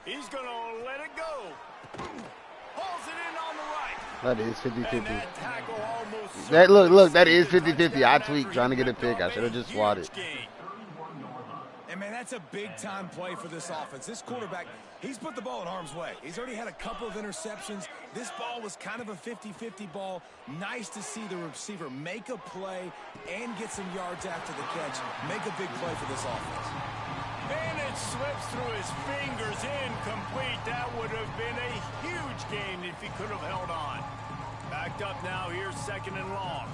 He's going to let it go. Pulls it in on the right. That is And 50-50. that tackle almost That look, that is certainly 50-50. I touchdown tweaked after trying to he get a picked pick. I off should have a just huge swatted. gain. And, man, that's a big-time play for this offense. This quarterback, he's put the ball in harm's way. He's already had a couple of interceptions. This ball was kind of a 50-50 ball. Nice to see the receiver make a play and get some yards after the catch. Make a big play for this offense. And it slips through his fingers, incomplete. That would have been a huge gain if he could have held on. Backed up now, here's second and long.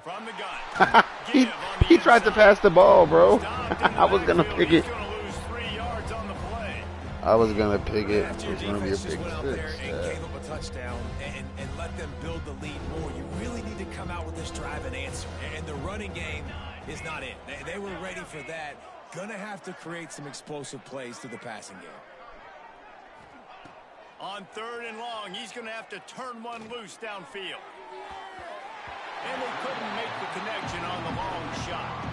From the gun. he tried to pass the ball, bro. I was gonna pick it. I was gonna pick it. After It your was gonna be a defense big just went out there six. and gave up a touchdown and let them build the lead more, you really need to come out with this drive and answer. And the running game is not it. They were ready for that. Gonna have to create some explosive plays through the passing game. On third and long, he's going to have to turn one loose downfield. And they couldn't make the connection on the long shot.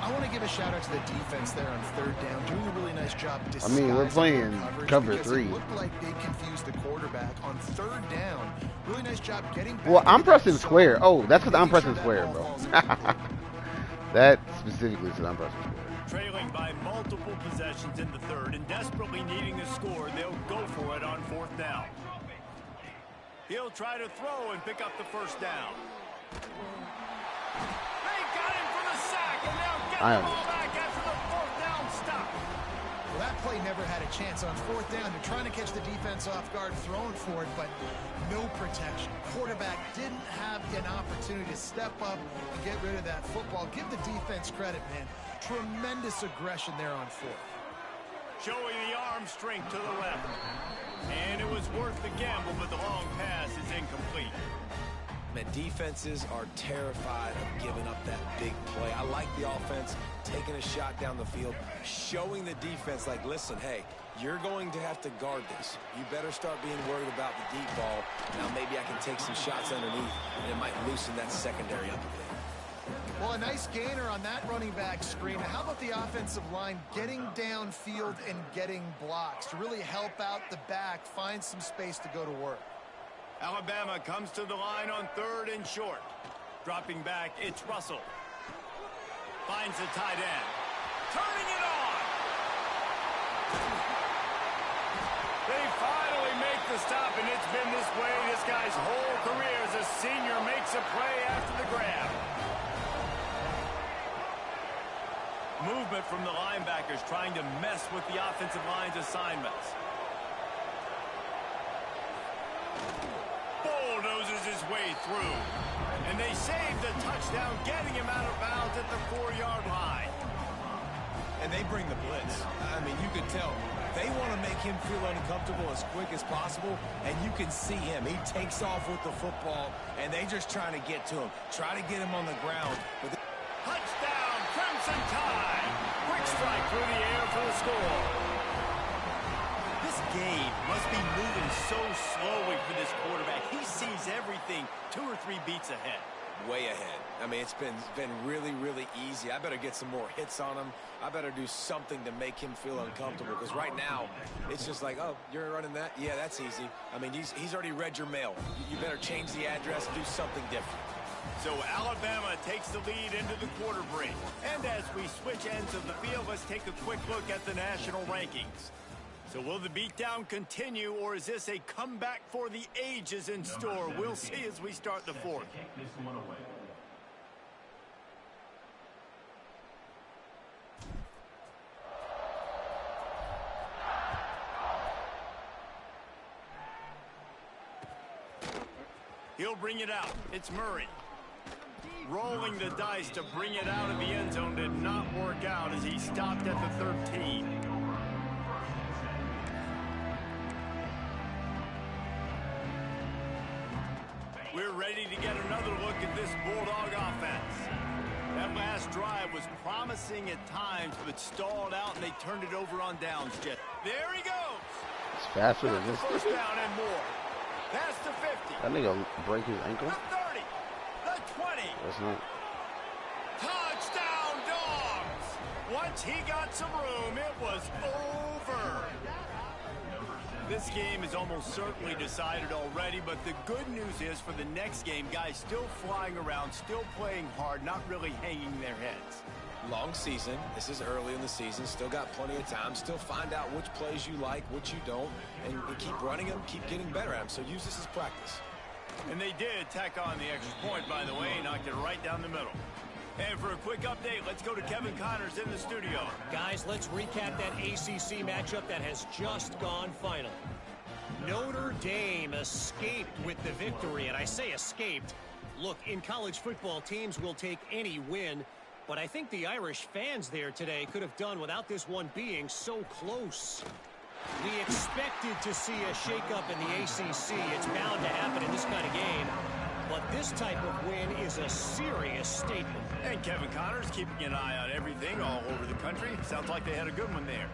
I want to give a shout out to the defense there on third down, doing a really nice job. I mean, we're playing coverage cover because three. It looked like they confused the quarterback on third down. Really nice job getting back. Well, I'm pressing So, square. Oh, that's because I'm making pressing sure square, that ball bro. falls incomplete. That specifically says I'm pressing square. Trailing by multiple possessions in the third and desperately needing a score, they'll go for it on fourth down. He'll try to throw and pick up the first down. They got him for the sack, and they'll get the ball back after the fourth down stop. Well, that play never had a chance on fourth down. They're trying to catch the defense off guard, throwing for it, but no protection. Quarterback didn't have an opportunity to step up and get rid of that football. Give the defense credit, man. Tremendous aggression there on fourth. Showing the arm strength to the left. And it was worth the gamble, but the long pass is incomplete. Man, defenses are terrified of giving up that big play. I like the offense taking a shot down the field, showing the defense like, listen, hey, you're going to have to guard this. You better start being worried about the deep ball. Now maybe I can take some shots underneath, and it might loosen that secondary up a bit. Well, a nice gainer on that running back screen. Now, how about the offensive line getting downfield and getting blocks to really help out the back, find some space to go to work? Alabama comes to the line on third and short. Dropping back, it's Russell. Finds the tight end. Turning it on. They finally make the stop, and it's been this way this guy's whole career as a senior makes a play after the grab. Movement from the linebackers trying to mess with the offensive line's assignments. Bulldozes his way through. And they save the touchdown, getting him out of bounds at the 4-yard line. And they bring the blitz. I mean, you could tell. They want to make him feel uncomfortable as quick as possible, and you can see him. He takes off with the football, and they just trying to get to him. Try to get him on the ground. But Touchdown, Crimson Tide. Quick strike through the air for the score. This game must be moving so slowly for this quarterback. He sees everything 2 or 3 beats ahead. way ahead. I mean, it's been really, really easy. I better get some more hits on him. I better do something to make him feel uncomfortable, because right now it's just like, oh, you're running that? Yeah, that's easy. I mean, he's already read your mail. You better change the address, do something different. So Alabama takes the lead into the quarter break. And as we switch ends of the field, let's take a quick look at the national rankings. So will the beatdown continue, or is this a comeback for the ages in store? We'll see as we start the fourth. He'll bring it out. It's Murray. Rolling the dice to bring it out of the end zone did not work out as he stopped at the 13. We're ready to get another look at this Bulldog offense. That last drive was promising at times, but stalled out, and they turned it over on downs. There he goes. It's faster than this. First down and more. Past the 50. That nigga break his ankle? The 30. The 20. That's not. Touchdown, Dogs! Once he got some room, it was over. This game is almost certainly decided already, but the good news is for the next game, guys still flying around, still playing hard, not really hanging their heads. Long season. This is early in the season. Still got plenty of time. Still find out which plays you like, which you don't, and keep running them, keep getting better at them. So use this as practice. And they did tack on the extra point, by the way, knocked it right down the middle. And for a quick update, let's go to Kevin Connors in the studio. Guys, let's recap that ACC matchup that has just gone final. Notre Dame escaped with the victory, and I say escaped. Look, in college football, teams will take any win, but I think the Irish fans there today could have done without this one being so close. We expected to see a shakeup in the ACC. It's bound to happen in this kind of game. But this type of win is a serious statement. And Kevin Connors keeping an eye on everything all over the country. Sounds like they had a good one there.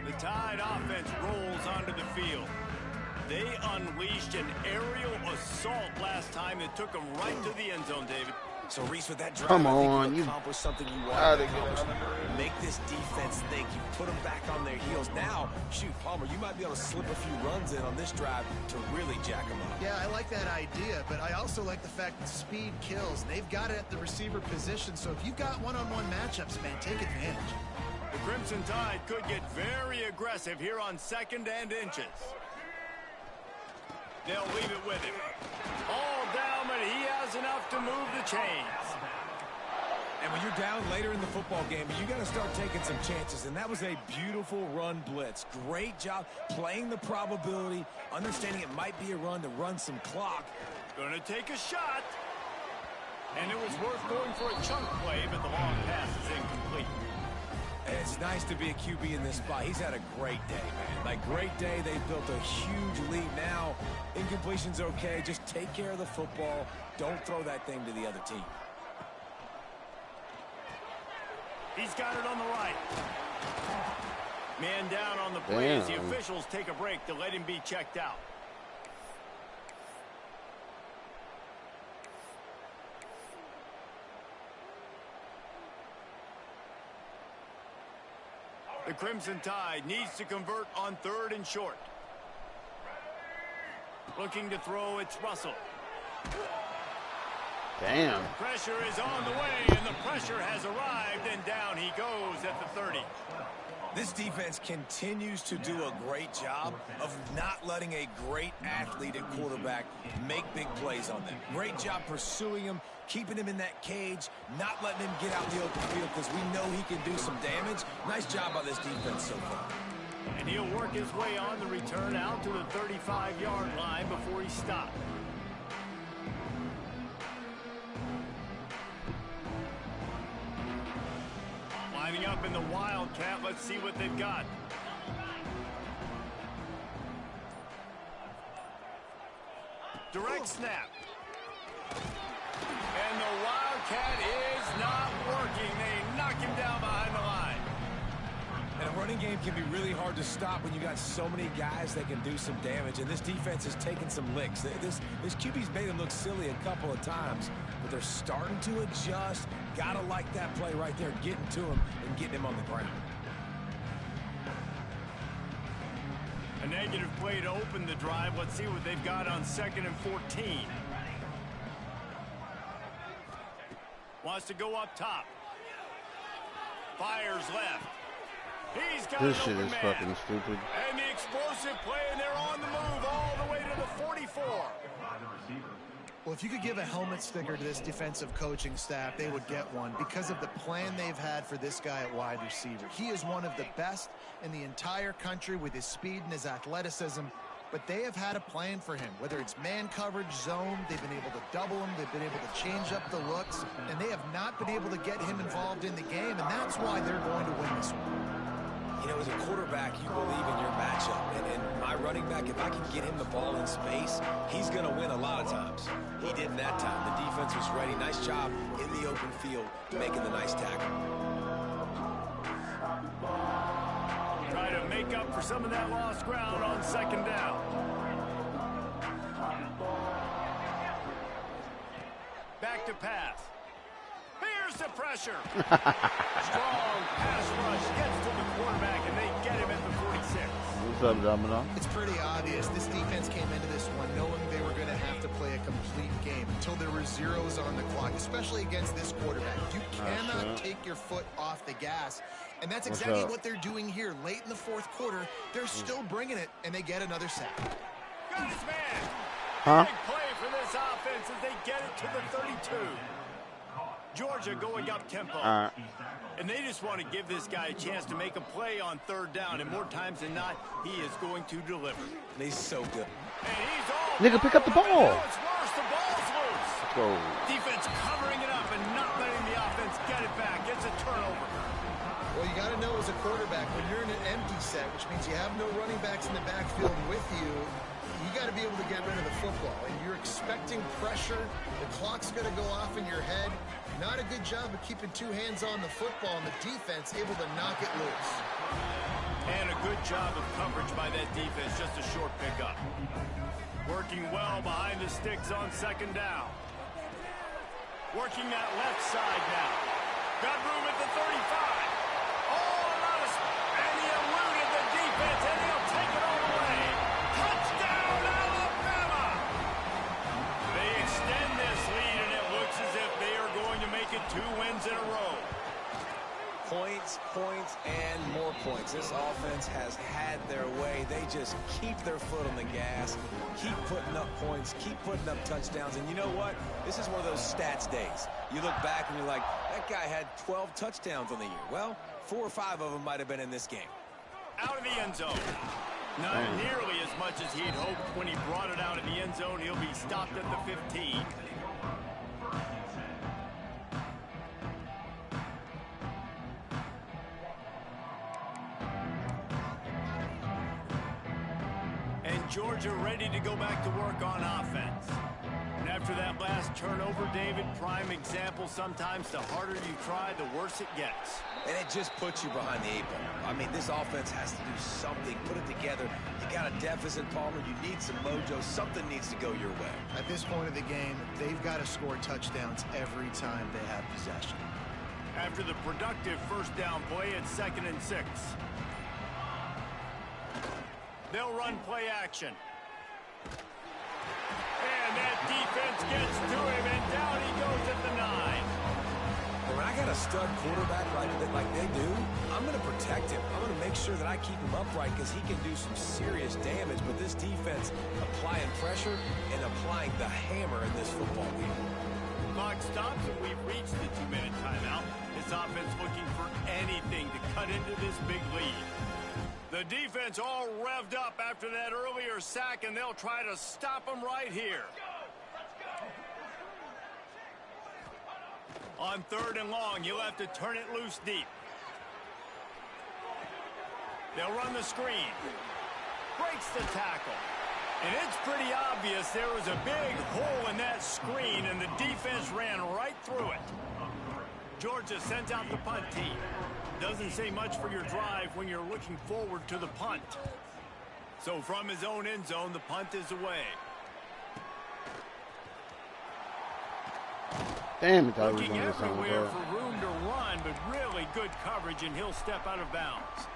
The Tide offense rolls onto the field. They unleashed an aerial assault last time that took them right to the end zone, David. So, Reese, with that drive, Come I think on, you you accomplished something you wanted gotta to get accomplish. another- Make this defense think. You put them back on their heels. Now, shoot, Palmer, you might be able to slip a few runs in on this drive to really jack them up. Yeah, I like that idea, but I also like the fact that speed kills. They've got it at the receiver position, so if you've got one-on-one matchups, man, take advantage. The Crimson Tide could get very aggressive here on 2nd and inches. They'll leave it with him. All down, but he has enough to move the chains. And when you're down later in the football game, you got to start taking some chances. And that was a beautiful run blitz. Great job playing the probability, understanding it might be a run to run some clock. Gonna take a shot. And it was worth going for a chunk play, but the long pass is incomplete. And it's nice to be a QB in this spot. He's had a great day, man. Like, great day. They built a huge lead. Now, incompletion's okay. Just take care of the football. Don't throw that thing to the other team. He's got it on the right. Man down on the play as the officials take a break to let him be checked out. The Crimson Tide needs to convert on 3rd and short. Looking to throw, it's Russell. Damn. Pressure is on the way, and the pressure has arrived, and down he goes at the 30. This defense continues to do a great job of not letting a great athlete at quarterback make big plays on them. Great job pursuing him, keeping him in that cage, not letting him get out the open field because we know he can do some damage. Nice job by this defense so far. And he'll work his way on the return out to the 35-yard line before he stopped. Lining up in the Wildcat, let's see what they've got. Direct snap. And the Wildcat is not working. They knock him down behind the line. And a running game can be really hard to stop when you got so many guys that can do some damage. And this defense has taken some licks. This QB's made them look silly a couple of times, but they're starting to adjust. Gotta like that play right there, getting to him and getting him on the ground. A negative play to open the drive. Let's see what they've got on 2nd and 14. Wants to go up top. Fires left. He's got This shit is fucking stupid. And the explosive play, and they're on the move all the way to the 44. Well, if you could give a helmet sticker to this defensive coaching staff, they would get one because of the plan they've had for this guy at wide receiver. He is one of the best in the entire country with his speed and his athleticism, but they have had a plan for him. Whether it's man coverage, zone, they've been able to double him, they've been able to change up the looks, and they have not been able to get him involved in the game, and that's why they're going to win this one. You know, as a quarterback, you believe in your matchup. And my running back, if I can get him the ball in space, he's going to win a lot of times. He didn't that time. The defense was ready. Nice job in the open field making the nice tackle. Try to make up for some of that lost ground on 2nd down. Back to pass. Here's the pressure. Strong pass rush gets to the quarterback, and they get him at the 46. What's up, Domino? It's pretty obvious this defense came into this one knowing they were going to have to play a complete game until there were zeros on the clock, especially against this quarterback. You cannot take your foot off the gas, and that's exactly what they're doing here. Late in the 4th quarter, they're still bringing it, and they get another sack. Got his man. Huh? Big play for this offense as they get it to the 32. Georgia going up tempo. And they just want to give this guy a chance to make a play on 3rd down, and more times than not, he is going to deliver. He's so good. And he's all Nigga, pick up the ball. It's worse. The ball's loose. Let's go. Defense covering it up and not letting the offense get it back. Gets a turnover. Well, you got to know as a quarterback, when you're in an empty set, which means you have no running backs in the backfield with you, you got to be able to get rid of the football. And you're expecting pressure. The clock's going to go off in your head. Not a good job of keeping 2 hands on the football, and the defense able to knock it loose. And a good job of coverage by that defense. Just a short pickup. Working well behind the sticks on 2nd down. Working that left side now. Got room at the 35. Oh, a lot of and he eluded the defense, and he'll take it all the way. Touchdown, Alabama! They extend this lead, and it looks as if they are going to make it 2 wins in a row. Points, points, and more points. This offense has had their way. They just keep their foot on the gas, keep putting up points, keep putting up touchdowns. And you know what? This is one of those stats days. You look back and you're like, that guy had 12 touchdowns on the year. Well, 4 or 5 of them might have been in this game. Out of the end zone. Not nearly as much as he'd hoped when he brought it out of the end zone. He'll be stopped at the 15. Georgia ready to go back to work on offense. And after that last turnover, David, prime example, sometimes the harder you try, the worse it gets. And it just puts you behind the 8 ball. I mean, this offense has to do something, put it together. You got a deficit, Palmer. You need some mojo. Something needs to go your way. At this point of the game, they've got to score touchdowns every time they have possession. After the productive 1st down play, it's 2nd and 6. They'll run play action. And that defense gets to him, and down he goes at the 9. When I got a stud quarterback like they do, I'm going to protect him. I'm going to make sure that I keep him upright because he can do some serious damage. But this defense applying pressure and applying the hammer in this football game. Clock stops, and we've reached the 2-minute timeout. This offense looking for anything to cut into this big lead. The defense all revved up after that earlier sack, and they'll try to stop them right here. On 3rd and long, you'll have to turn it loose deep. They'll run the screen. Breaks the tackle. And it's pretty obvious there was a big hole in that screen, and the defense ran right through it. Georgia sends out the punt team. Doesn't say much for your drive when you're looking forward to the punt. So from his own end zone, the punt is away. Damn it, I was Looking going to sound everywhere bad. for room to run, but really good coverage, and he'll step out of bounds.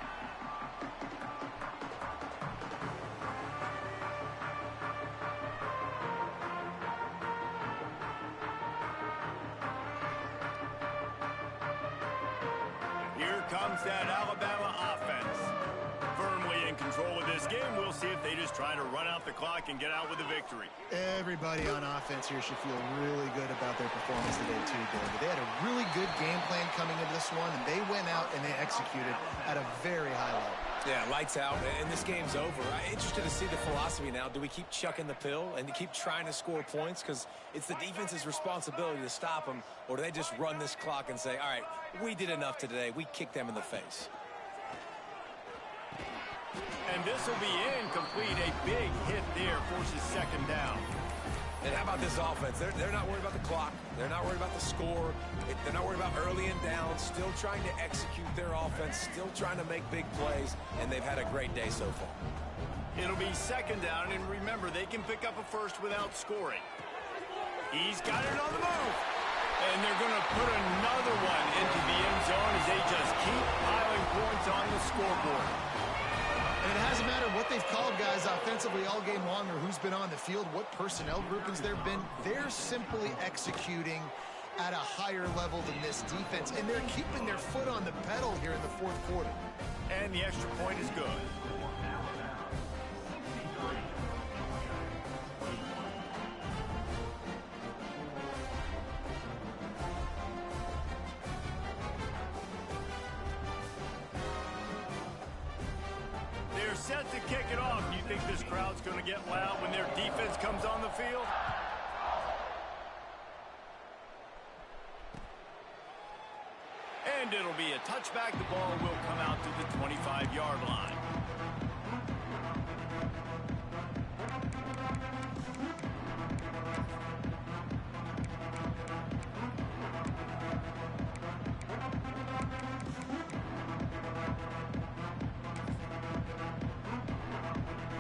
Here comes that Alabama offense. Firmly in control of this game. We'll see if they just try to run out the clock and get out with a victory. Everybody on offense here should feel really good about their performance today, too, David. They had a really good game plan coming into this one, and they went out and they executed at a very high level. Yeah, lights out, and this game's over. I'm interested to see the philosophy now. Do we keep chucking the pill and keep trying to score points because it's the defense's responsibility to stop them, or do they just run this clock and say, all right, we did enough today. We kicked them in the face. And this will be incomplete. A big hit there forces second down. And how about this offense? They're not worried about the clock. They're not worried about the score. They're not worried about early and down. Still trying to execute their offense. Still trying to make big plays. And they've had a great day so far. It'll be second down, and remember, they can pick up a first without scoring. He's got it on the move. And they're going to put another one into the end zone as they just keep piling points on the scoreboard. And it hasn't mattered what they've called, guys, offensively all game long or who's been on the field, what personnel groupings there have been. They're simply executing at a higher level than this defense, and they're keeping their foot on the pedal here in the fourth quarter. And the extra point is good. They're set to kick it off. Do you think this crowd's going to get loud when their defense comes on the field? And it'll be a touchback. The ball will come out to the 25-yard line.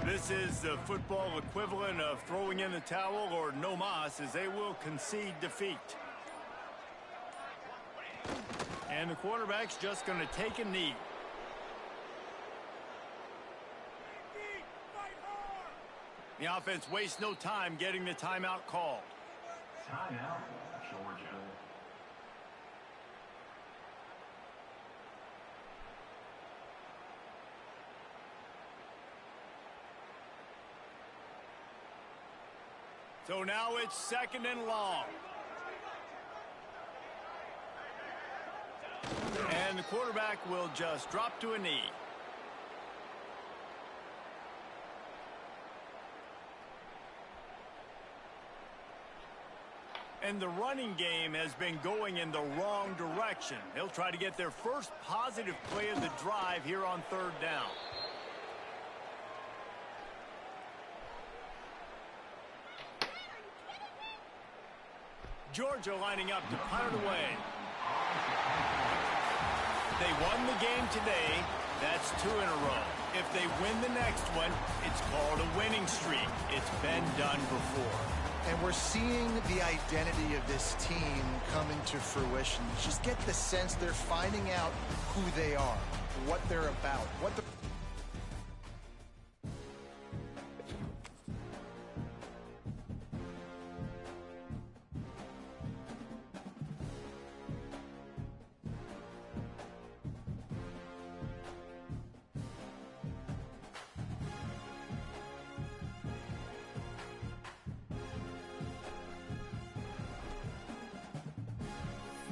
This is the football equivalent of throwing in the towel or no mas, as they will concede defeat. And the quarterback's just going to take a knee. The offense wastes no time getting the timeout called. Timeout, Georgia. So now it's second and long. And the quarterback will just drop to a knee. And the running game has been going in the wrong direction. They'll try to get their first positive play of the drive here on third down. Georgia lining up to punt it away. They won the game today. That's 2 in a row. If they win the next one, it's called a winning streak. It's been done before. And we're seeing the identity of this team come into fruition. You just get the sense they're finding out who they are, what they're about, what the